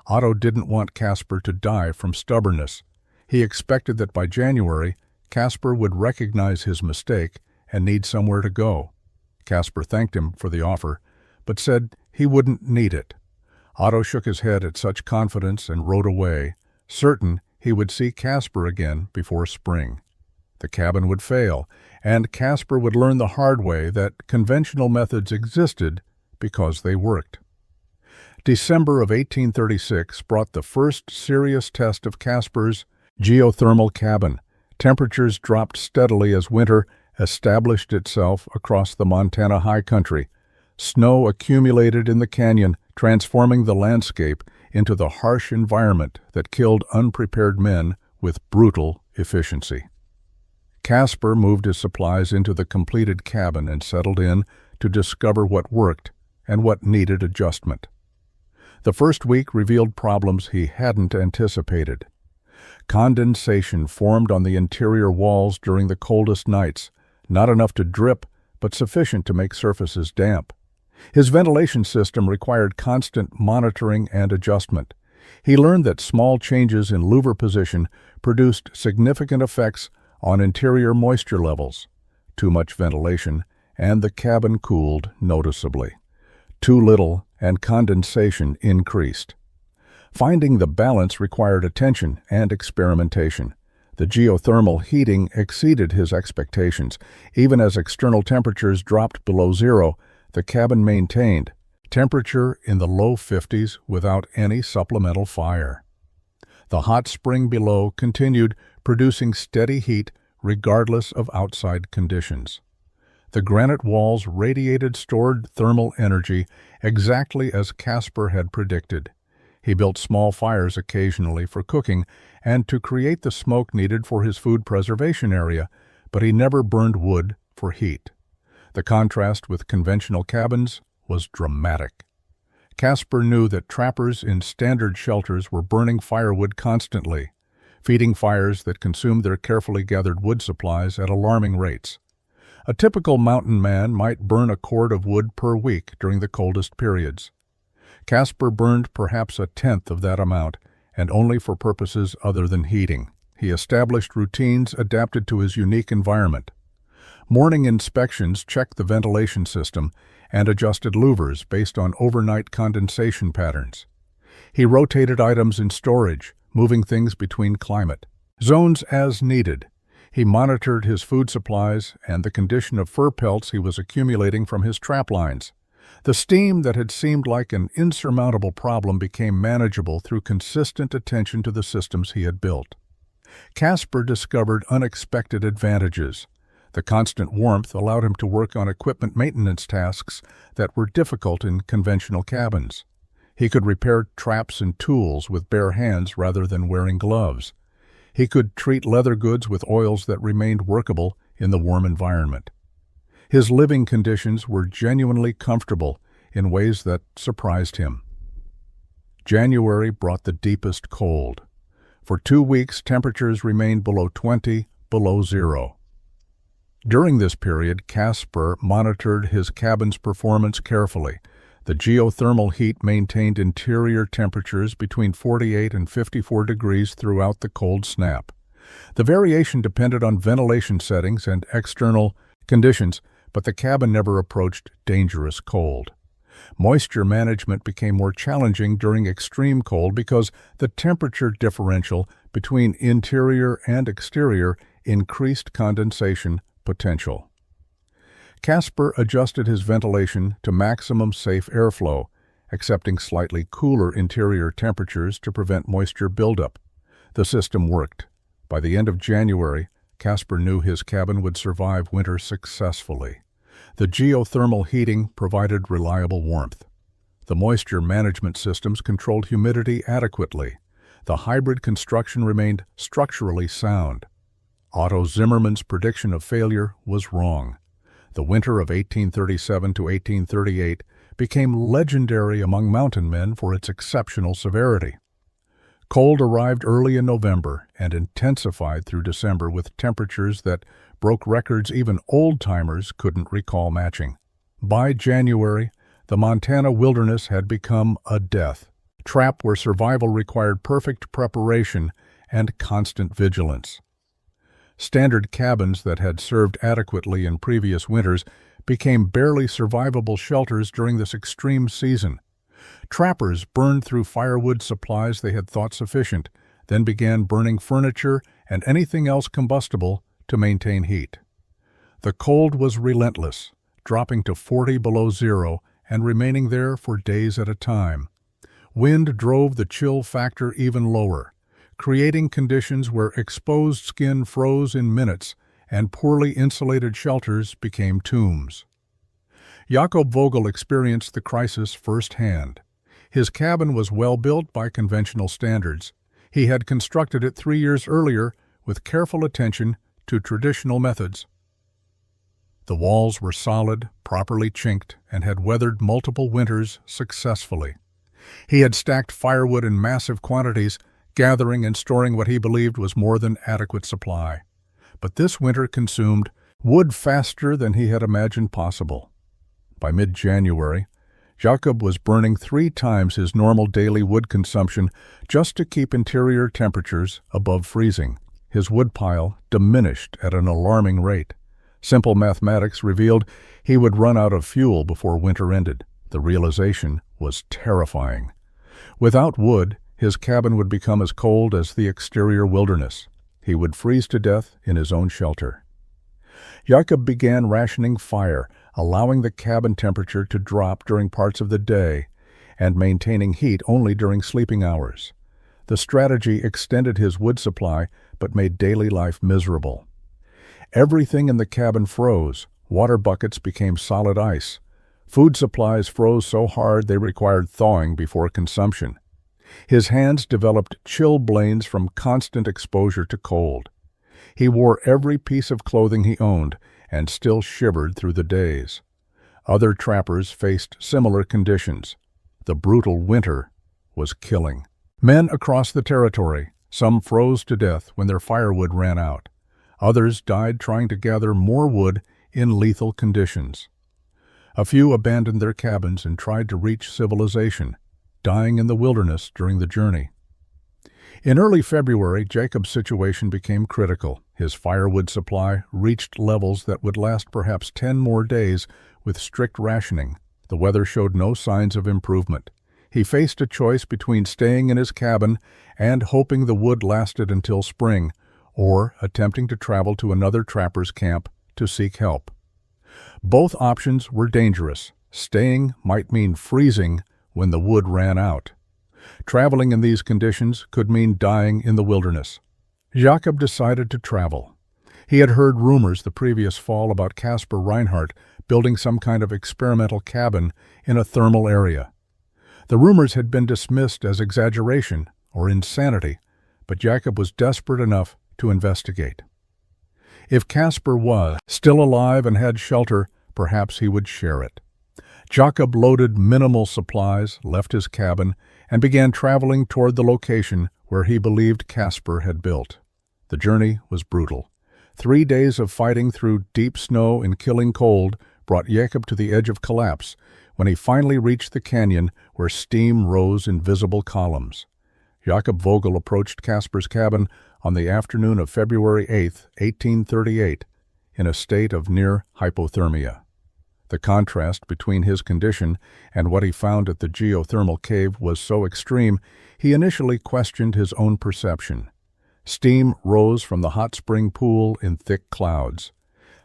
Otto didn't want Casper to die from stubbornness. He expected that by January, Casper would recognize his mistake and need somewhere to go. Casper thanked him for the offer, but said he wouldn't need it. Otto shook his head at such confidence and rode away, certain he would see Casper again before spring. The cabin would fail, and Casper would learn the hard way that conventional methods existed because they worked. December of 1836 brought the first serious test of Casper's geothermal cabin. Temperatures dropped steadily as winter established itself across the Montana high country. Snow accumulated in the canyon, transforming the landscape into the harsh environment that killed unprepared men with brutal efficiency. Casper moved his supplies into the completed cabin and settled in to discover what worked and what needed adjustment. The first week revealed problems he hadn't anticipated. Condensation formed on the interior walls during the coldest nights, not enough to drip, but sufficient to make surfaces damp. His ventilation system required constant monitoring and adjustment. He learned that small changes in louver position produced significant effects on interior moisture levels. Too much ventilation, and the cabin cooled noticeably. Too little, and condensation increased. Finding the balance required attention and experimentation. The geothermal heating exceeded his expectations. Even as external temperatures dropped below zero, the cabin maintained temperature in the low 50s without any supplemental fire. The hot spring below continued producing steady heat regardless of outside conditions. The granite walls radiated stored thermal energy exactly as Casper had predicted. He built small fires occasionally for cooking and to create the smoke needed for his food preservation area, but he never burned wood for heat. The contrast with conventional cabins was dramatic. Casper knew that trappers in standard shelters were burning firewood constantly, feeding fires that consumed their carefully gathered wood supplies at alarming rates. A typical mountain man might burn a cord of wood per week during the coldest periods. Casper burned perhaps a tenth of that amount, and only for purposes other than heating. He established routines adapted to his unique environment. Morning inspections checked the ventilation system and adjusted louvers based on overnight condensation patterns. He rotated items in storage, moving things between climate zones as needed. He monitored his food supplies and the condition of fur pelts he was accumulating from his trap lines. The steam that had seemed like an insurmountable problem became manageable through consistent attention to the systems he had built. Casper discovered unexpected advantages. The constant warmth allowed him to work on equipment maintenance tasks that were difficult in conventional cabins. He could repair traps and tools with bare hands rather than wearing gloves. He could treat leather goods with oils that remained workable in the warm environment. His living conditions were genuinely comfortable in ways that surprised him. January brought the deepest cold. For 2 weeks, temperatures remained below zero. During this period, Casper monitored his cabin's performance carefully. The geothermal heat maintained interior temperatures between 48 and 54 degrees throughout the cold snap. The variation depended on ventilation settings and external conditions, but the cabin never approached dangerous cold. Moisture management became more challenging during extreme cold because the temperature differential between interior and exterior increased condensation potential. Casper adjusted his ventilation to maximum safe airflow, accepting slightly cooler interior temperatures to prevent moisture buildup. The system worked. By the end of January, Casper knew his cabin would survive winter successfully. The geothermal heating provided reliable warmth. The moisture management systems controlled humidity adequately. The hybrid construction remained structurally sound. Otto Zimmermann's prediction of failure was wrong. The winter of 1837 to 1838 became legendary among mountain men for its exceptional severity. Cold arrived early in November and intensified through December with temperatures that broke records even old-timers couldn't recall matching. By January, the Montana wilderness had become a death trap where survival required perfect preparation and constant vigilance. Standard cabins that had served adequately in previous winters became barely survivable shelters during this extreme season. Trappers burned through firewood supplies they had thought sufficient, then began burning furniture and anything else combustible to maintain heat. The cold was relentless, dropping to 40 below zero and remaining there for days at a time. Wind drove the chill factor even lower, creating conditions where exposed skin froze in minutes and poorly insulated shelters became tombs. Jakob Vogel experienced the crisis firsthand. His cabin was well built by conventional standards. He had constructed it 3 years earlier with careful attention to traditional methods. The walls were solid, properly chinked, and had weathered multiple winters successfully. He had stacked firewood in massive quantities, gathering and storing what he believed was more than adequate supply. But this winter consumed wood faster than he had imagined possible. By mid-January, Jakob was burning 3 times his normal daily wood consumption just to keep interior temperatures above freezing. His woodpile diminished at an alarming rate. Simple mathematics revealed he would run out of fuel before winter ended. The realization was terrifying. Without wood, his cabin would become as cold as the exterior wilderness. He would freeze to death in his own shelter. Jakob began rationing fire, allowing the cabin temperature to drop during parts of the day and maintaining heat only during sleeping hours. The strategy extended his wood supply but made daily life miserable. Everything in the cabin froze. Water buckets became solid ice. Food supplies froze so hard they required thawing before consumption. His hands developed chilblains from constant exposure to cold. He wore every piece of clothing he owned and still shivered through the days. Other trappers faced similar conditions. The brutal winter was killing. Men across the territory, some froze to death when their firewood ran out. Others died trying to gather more wood in lethal conditions. A few abandoned their cabins and tried to reach civilization, dying in the wilderness during the journey. In early February, Jacob's situation became critical. His firewood supply reached levels that would last perhaps 10 more days with strict rationing. The weather showed no signs of improvement. He faced a choice between staying in his cabin and hoping the wood lasted until spring, or attempting to travel to another trapper's camp to seek help. Both options were dangerous. Staying might mean freezing when the wood ran out. Traveling in these conditions could mean dying in the wilderness. Jakob decided to travel. He had heard rumors the previous fall about Caspar Reinhardt building some kind of experimental cabin in a thermal area. The rumors had been dismissed as exaggeration or insanity, but Jakob was desperate enough to investigate. If Caspar was still alive and had shelter, perhaps he would share it. Jakob loaded minimal supplies, left his cabin, and began traveling toward the location where he believed Caspar had built. The journey was brutal. 3 days of fighting through deep snow and killing cold brought Jakob to the edge of collapse when he finally reached the canyon where steam rose in visible columns. Jakob Vogel approached Caspar's cabin on the afternoon of February 8, 1838, in a state of near hypothermia. The contrast between his condition and what he found at the geothermal cave was so extreme, he initially questioned his own perception. Steam rose from the hot spring pool in thick clouds.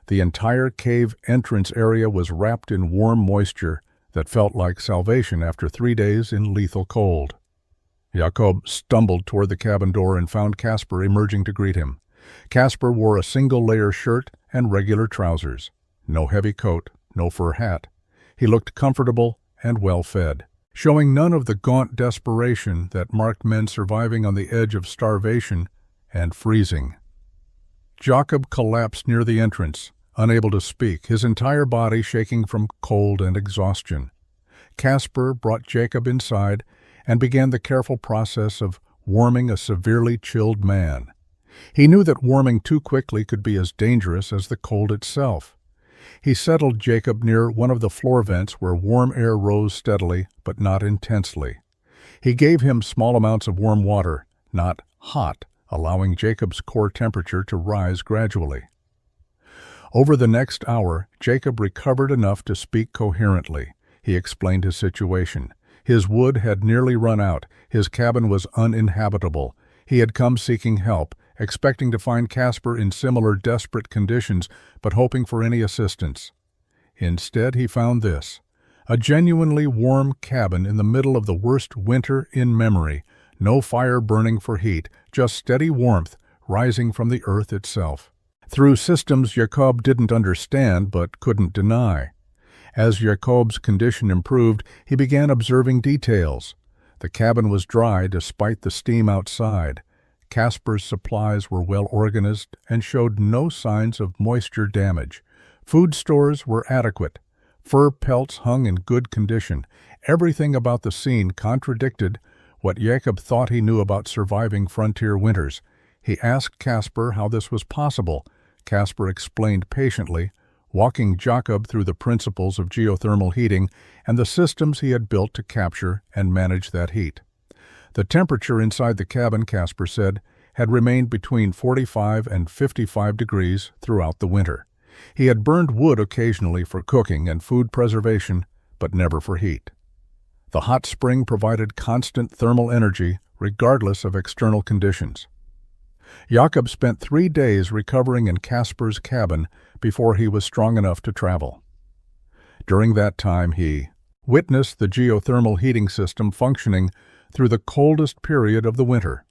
The entire cave entrance area was wrapped in warm moisture that felt like salvation after 3 days in lethal cold. Jakob stumbled toward the cabin door and found Caspar emerging to greet him. Caspar wore a single-layer shirt and regular trousers. No heavy coat, no fur hat. He looked comfortable and well-fed, showing none of the gaunt desperation that marked men surviving on the edge of starvation and freezing. Jakob collapsed near the entrance, unable to speak, his entire body shaking from cold and exhaustion. Caspar brought Jakob inside and began the careful process of warming a severely chilled man. He knew that warming too quickly could be as dangerous as the cold itself. He settled Jakob near one of the floor vents where warm air rose steadily but not intensely. He gave him small amounts of warm water, not hot, allowing Jacob's core temperature to rise gradually. Over the next hour, Jakob recovered enough to speak coherently. He explained his situation. His wood had nearly run out. His cabin was uninhabitable. He had come seeking help, expecting to find Caspar in similar desperate conditions, but hoping for any assistance. Instead, he found this: a genuinely warm cabin in the middle of the worst winter in memory. No fire burning for heat, just steady warmth rising from the earth itself. Through systems Jakob didn't understand but couldn't deny. As Jacob's condition improved, he began observing details. The cabin was dry despite the steam outside. Casper's supplies were well organized and showed no signs of moisture damage. Food stores were adequate. Fur pelts hung in good condition. Everything about the scene contradicted what Jacob thought he knew about surviving frontier winters. He asked Casper how this was possible. Casper explained patiently, walking Jacob through the principles of geothermal heating and the systems he had built to capture and manage that heat. The temperature inside the cabin, Casper said, had remained between 45 and 55 degrees throughout the winter. He had burned wood occasionally for cooking and food preservation, but never for heat. The hot spring provided constant thermal energy regardless of external conditions. Jacob spent 3 days recovering in Casper's cabin before he was strong enough to travel. During that time he witnessed the geothermal heating system functioning through the coldest period of the winter.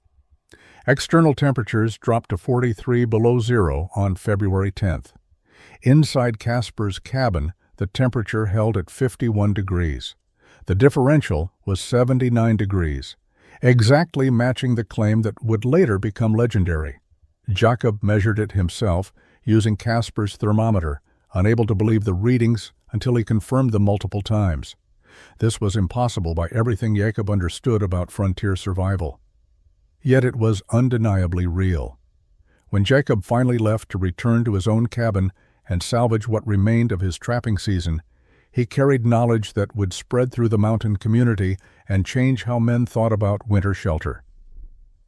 External temperatures dropped to 43 below zero on February 10th. Inside Casper's cabin, the temperature held at 51 degrees. The differential was 79 degrees, exactly matching the claim that would later become legendary. Jacob measured it himself using Casper's thermometer, unable to believe the readings until he confirmed them multiple times. This was impossible by everything Jacob understood about frontier survival. Yet it was undeniably real. When Jacob finally left to return to his own cabin and salvage what remained of his trapping season, he carried knowledge that would spread through the mountain community and change how men thought about winter shelter.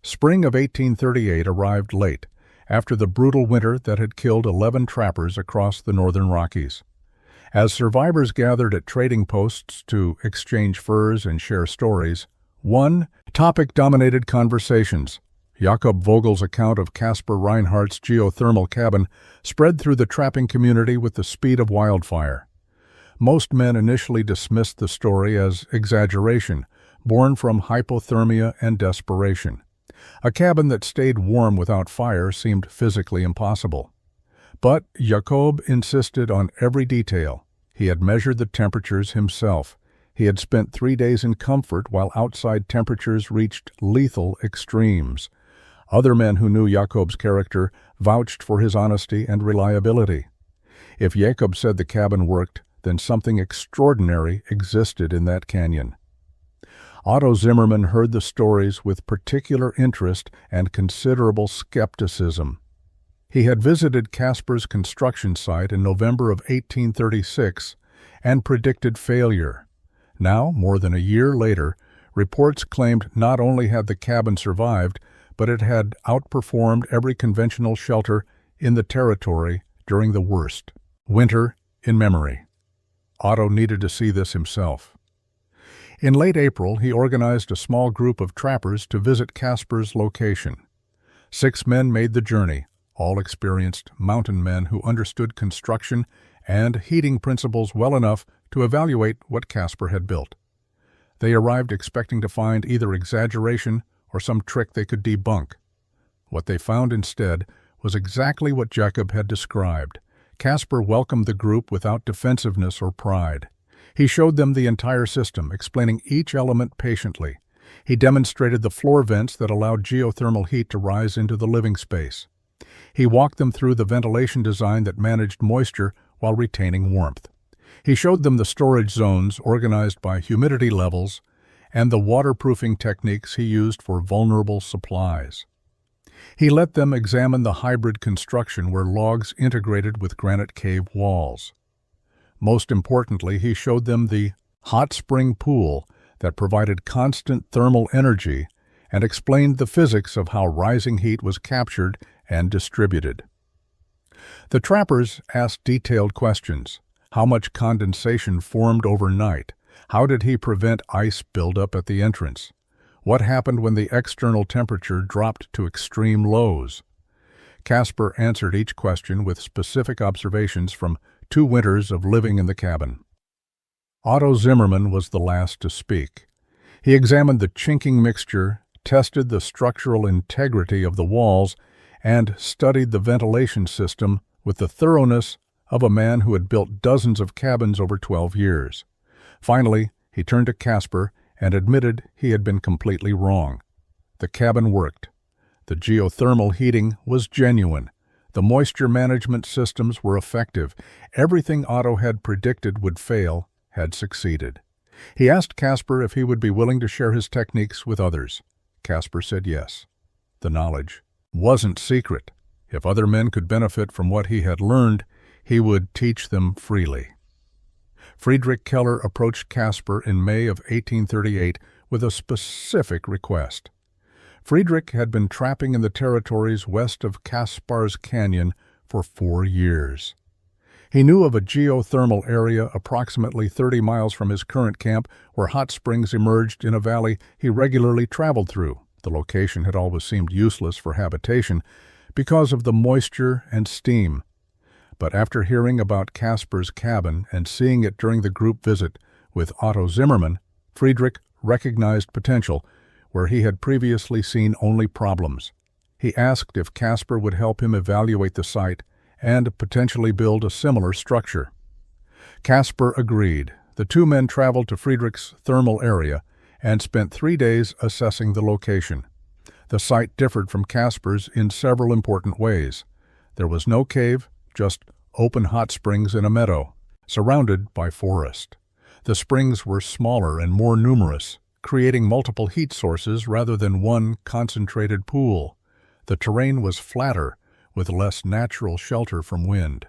Spring of 1838 arrived late, after the brutal winter that had killed 11 trappers across the northern Rockies. As survivors gathered at trading posts to exchange furs and share stories, one topic dominated conversations. Jacob Vogel's account of Casper Reinhardt's geothermal cabin spread through the trapping community with the speed of wildfire. Most men initially dismissed the story as exaggeration, born from hypothermia and desperation. A cabin that stayed warm without fire seemed physically impossible. But Jacob insisted on every detail. He had measured the temperatures himself. He had spent 3 days in comfort while outside temperatures reached lethal extremes. Other men who knew Jacob's character vouched for his honesty and reliability. If Jacob said the cabin worked, then something extraordinary existed in that canyon. Otto Zimmermann heard the stories with particular interest and considerable skepticism. He had visited Casper's construction site in November of 1836 and predicted failure. Now, more than a year later, reports claimed not only had the cabin survived, but it had outperformed every conventional shelter in the territory during the worst winter in memory. Otto needed to see this himself. In late April, he organized a small group of trappers to visit Casper's location. 6 men made the journey, all experienced mountain men who understood construction and heating principles well enough to evaluate what Casper had built. They arrived expecting to find either exaggeration or some trick they could debunk. What they found instead was exactly what Jacob had described. Casper welcomed the group without defensiveness or pride. He showed them the entire system, explaining each element patiently. He demonstrated the floor vents that allowed geothermal heat to rise into the living space. He walked them through the ventilation design that managed moisture while retaining warmth. He showed them the storage zones organized by humidity levels and the waterproofing techniques he used for vulnerable supplies. He let them examine the hybrid construction where logs integrated with granite cave walls. Most importantly, he showed them the hot spring pool that provided constant thermal energy and explained the physics of how rising heat was captured and distributed. The trappers asked detailed questions. How much condensation formed overnight? How did he prevent ice buildup at the entrance? What happened when the external temperature dropped to extreme lows? Casper answered each question with specific observations from 2 winters of living in the cabin. Otto Zimmermann was the last to speak. He examined the chinking mixture, tested the structural integrity of the walls, and studied the ventilation system with the thoroughness of a man who had built dozens of cabins over 12 years. Finally, he turned to Casper and admitted he had been completely wrong. The cabin worked. The geothermal heating was genuine. The moisture management systems were effective. Everything Otto had predicted would fail had succeeded. He asked Casper if he would be willing to share his techniques with others. Casper said yes. The knowledge wasn't secret. If other men could benefit from what he had learned, he would teach them freely. Friedrich Keller approached Casper in May of 1838 with a specific request. Friedrich had been trapping in the territories west of Kaspar's Canyon for 4 years. He knew of a geothermal area approximately 30 miles from his current camp where hot springs emerged in a valley he regularly traveled through. The location had always seemed useless for habitation because of the moisture and steam. But after hearing about Casper's cabin and seeing it during the group visit with Otto Zimmermann, Friedrich recognized potential where he had previously seen only problems. He asked if Casper would help him evaluate the site and potentially build a similar structure. Casper agreed. The two men traveled to Friedrich's thermal area and spent 3 days assessing the location. The site differed from Casper's in several important ways. There was no cave, just open hot springs in a meadow, surrounded by forest. The springs were smaller and more numerous, creating multiple heat sources rather than one concentrated pool. The terrain was flatter, with less natural shelter from wind.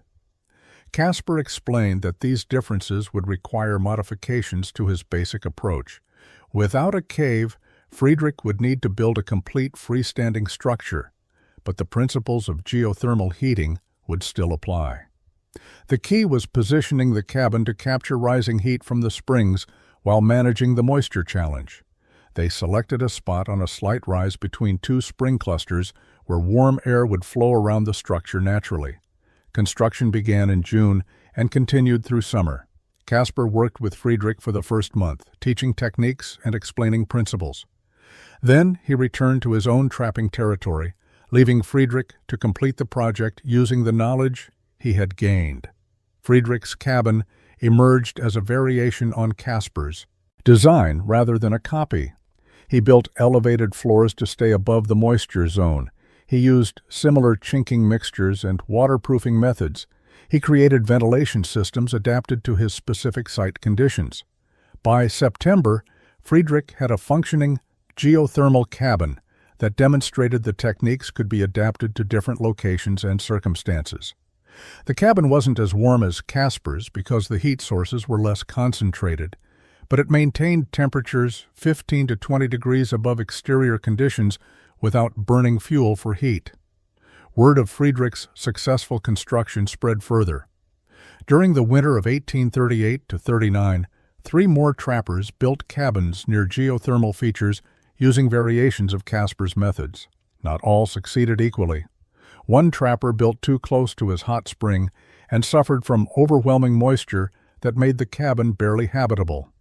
Casper explained that these differences would require modifications to his basic approach. Without a cave, Friedrich would need to build a complete freestanding structure, but the principles of geothermal heating would still apply. The key was positioning the cabin to capture rising heat from the springs while managing the moisture challenge. They selected a spot on a slight rise between 2 spring clusters where warm air would flow around the structure naturally. Construction began in June and continued through summer. Casper worked with Friedrich for the first month, teaching techniques and explaining principles. Then he returned to his own trapping territory, leaving Friedrich to complete the project using the knowledge he had gained. Friedrich's cabin emerged as a variation on Casper's design rather than a copy. He built elevated floors to stay above the moisture zone. He used similar chinking mixtures and waterproofing methods. He created ventilation systems adapted to his specific site conditions. By September, Friedrich had a functioning geothermal cabin that demonstrated the techniques could be adapted to different locations and circumstances. The cabin wasn't as warm as Casper's because the heat sources were less concentrated, but it maintained temperatures 15 to 20 degrees above exterior conditions without burning fuel for heat. Word of Friedrich's successful construction spread further. During the winter of 1838 to 39, 3 more trappers built cabins near geothermal features using variations of Casper's methods. Not all succeeded equally. One trapper built too close to his hot spring and suffered from overwhelming moisture that made the cabin barely habitable.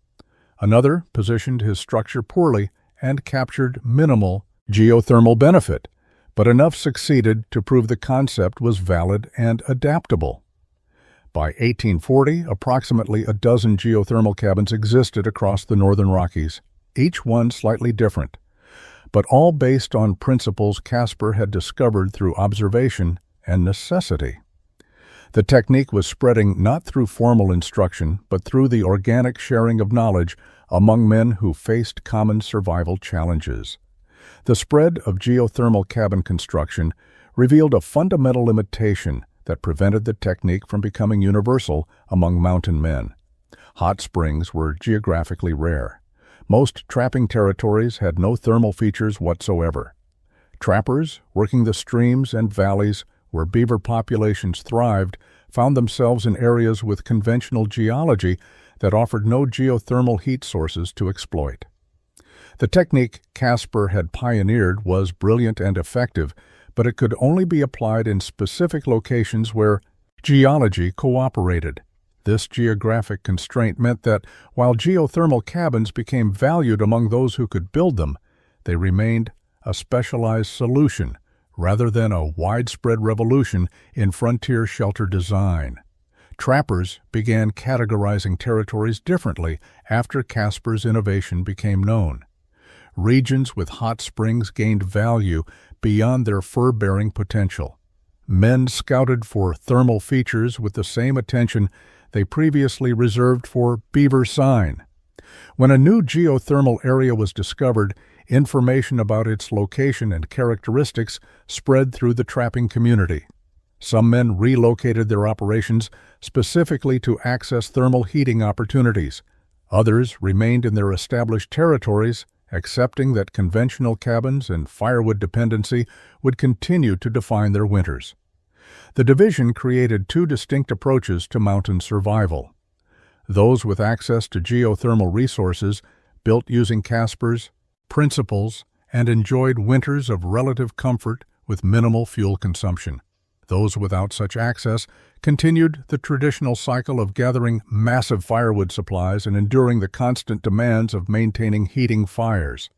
Another positioned his structure poorly and captured minimal geothermal benefit, but enough succeeded to prove the concept was valid and adaptable. By 1840, approximately a dozen geothermal cabins existed across the northern Rockies, each one slightly different, but all based on principles Casper had discovered through observation and necessity. The technique was spreading not through formal instruction, but through the organic sharing of knowledge among men who faced common survival challenges. The spread of geothermal cabin construction revealed a fundamental limitation that prevented the technique from becoming universal among mountain men. Hot springs were geographically rare. Most trapping territories had no thermal features whatsoever. Trappers, working the streams and valleys where beaver populations thrived, found themselves in areas with conventional geology that offered no geothermal heat sources to exploit. The technique Casper had pioneered was brilliant and effective, but it could only be applied in specific locations where geology cooperated. This geographic constraint meant that while geothermal cabins became valued among those who could build them, they remained a specialized solution rather than a widespread revolution in frontier shelter design. Trappers began categorizing territories differently after Casper's innovation became known. Regions with hot springs gained value beyond their fur-bearing potential. Men scouted for thermal features with the same attention they previously reserved for beaver sign. When a new geothermal area was discovered, information about its location and characteristics spread through the trapping community. Some men relocated their operations specifically to access thermal heating opportunities. Others remained in their established territories, accepting that conventional cabins and firewood dependency would continue to define their winters. The division created two distinct approaches to mountain survival. Those with access to geothermal resources, built using Casper's principles, and enjoyed winters of relative comfort with minimal fuel consumption. Those without such access continued the traditional cycle of gathering massive firewood supplies and enduring the constant demands of maintaining heating fires.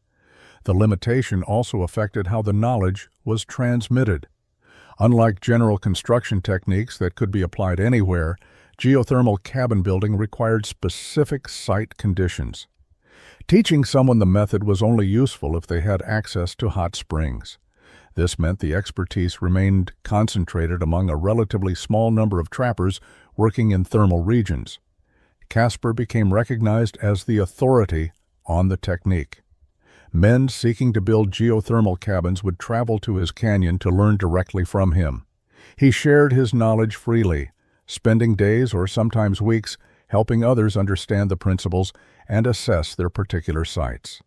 The limitation also affected how the knowledge was transmitted. Unlike general construction techniques that could be applied anywhere, geothermal cabin building required specific site conditions. Teaching someone the method was only useful if they had access to hot springs. This meant the expertise remained concentrated among a relatively small number of trappers working in thermal regions. Casper became recognized as the authority on the technique. Men seeking to build geothermal cabins would travel to his canyon to learn directly from him. He shared his knowledge freely, spending days or sometimes weeks helping others understand the principles and assess their particular sites.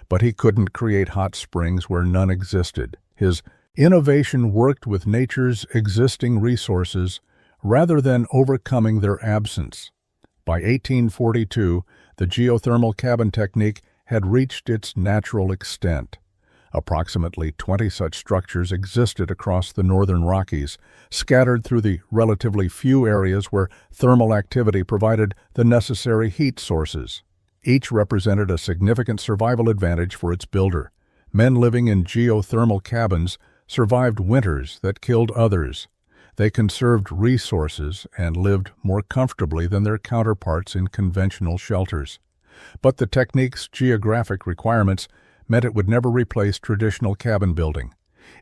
But he couldn't create hot springs where none existed. His innovation worked with nature's existing resources rather than overcoming their absence. By 1842, the geothermal cabin technique had reached its natural extent. Approximately 20 such structures existed across the northern Rockies, scattered through the relatively few areas where thermal activity provided the necessary heat sources. Each represented a significant survival advantage for its builder. Men living in geothermal cabins survived winters that killed others. They conserved resources and lived more comfortably than their counterparts in conventional shelters. But the technique's geographic requirements meant it would never replace traditional cabin building.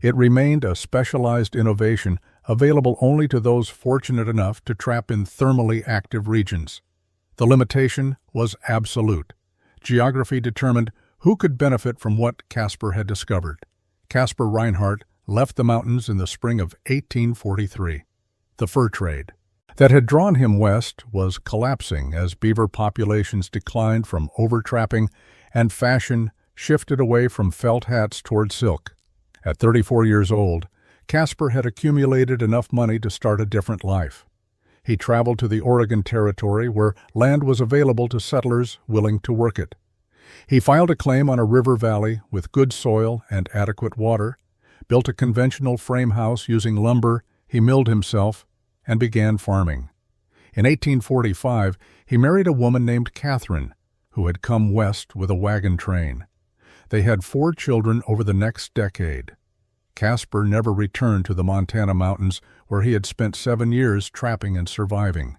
It remained a specialized innovation available only to those fortunate enough to trap in thermally active regions. The limitation was absolute. Geography determined who could benefit from what Casper had discovered. Caspar Reinhardt left the mountains in the spring of 1843. The fur trade that had drawn him west was collapsing as beaver populations declined from overtrapping and fashion shifted away from felt hats toward silk. At 34 years old, Caspar had accumulated enough money to start a different life. He traveled to the Oregon Territory where land was available to settlers willing to work it. He filed a claim on a river valley with good soil and adequate water, built a conventional frame house using lumber he milled himself, and began farming. In 1845, he married a woman named Catherine, who had come west with a wagon train. They had 4 children over the next decade. Caspar never returned to the Montana mountains where he had spent 7 years trapping and surviving.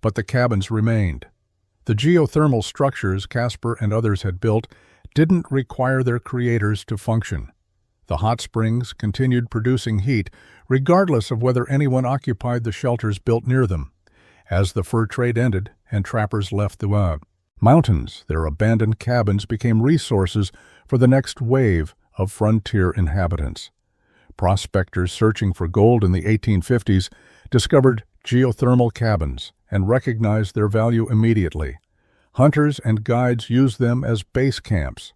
But the cabins remained. The geothermal structures Caspar and others had built didn't require their creators to function. The hot springs continued producing heat regardless of whether anyone occupied the shelters built near them. As the fur trade ended and trappers left the mountains, their abandoned cabins became resources for the next wave of frontier inhabitants. Prospectors searching for gold in the 1850s discovered geothermal cabins and recognized their value immediately. Hunters and guides used them as base camps.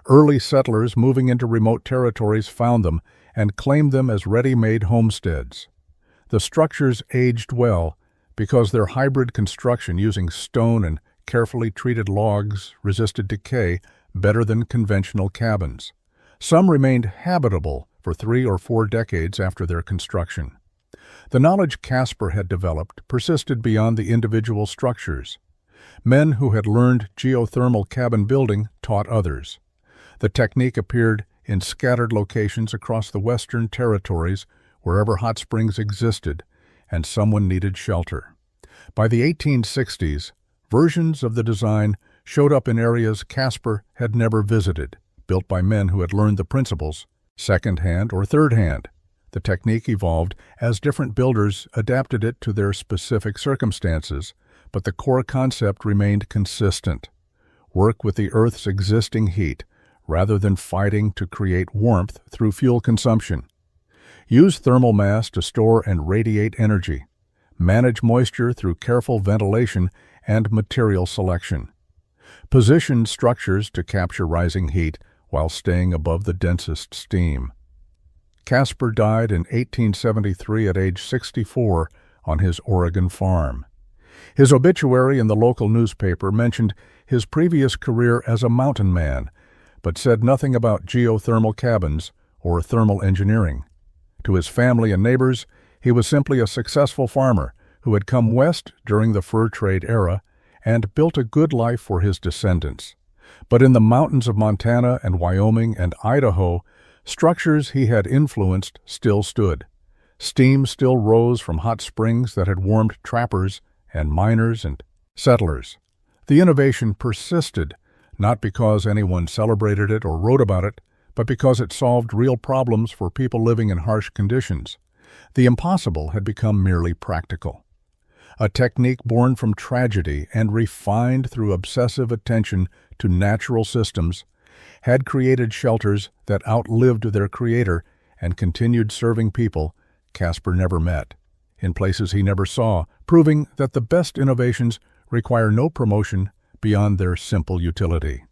Early settlers moving into remote territories found them and claimed them as ready-made homesteads. The structures aged well because their hybrid construction using stone and carefully treated logs resisted decay better than conventional cabins. Some remained habitable for 3 or 4 decades after their construction. The knowledge Caspar had developed persisted beyond the individual structures. Men who had learned geothermal cabin building taught others. The technique appeared in scattered locations across the western territories wherever hot springs existed and someone needed shelter. By the 1860s, versions of the design showed up in areas Caspar had never visited, built by men who had learned the principles, second-hand or third-hand. The technique evolved as different builders adapted it to their specific circumstances, but the core concept remained consistent. Work with the Earth's existing heat, rather than fighting to create warmth through fuel consumption. Use thermal mass to store and radiate energy. Manage moisture through careful ventilation and material selection. Position structures to capture rising heat while staying above the densest steam. Caspar died in 1873 at age 64 on his Oregon farm. His obituary in the local newspaper mentioned his previous career as a mountain man, but said nothing about geothermal cabins or thermal engineering. To his family and neighbors, he was simply a successful farmer who had come west during the fur trade era and built a good life for his descendants. But in the mountains of Montana and Wyoming and Idaho, structures he had influenced still stood. Steam still rose from hot springs that had warmed trappers and miners and settlers. The innovation persisted, not because anyone celebrated it or wrote about it, but because it solved real problems for people living in harsh conditions. The impossible had become merely practical. A technique born from tragedy and refined through obsessive attention to natural systems, had created shelters that outlived their creator and continued serving people Caspar never met, in places he never saw, proving that the best innovations require no promotion beyond their simple utility.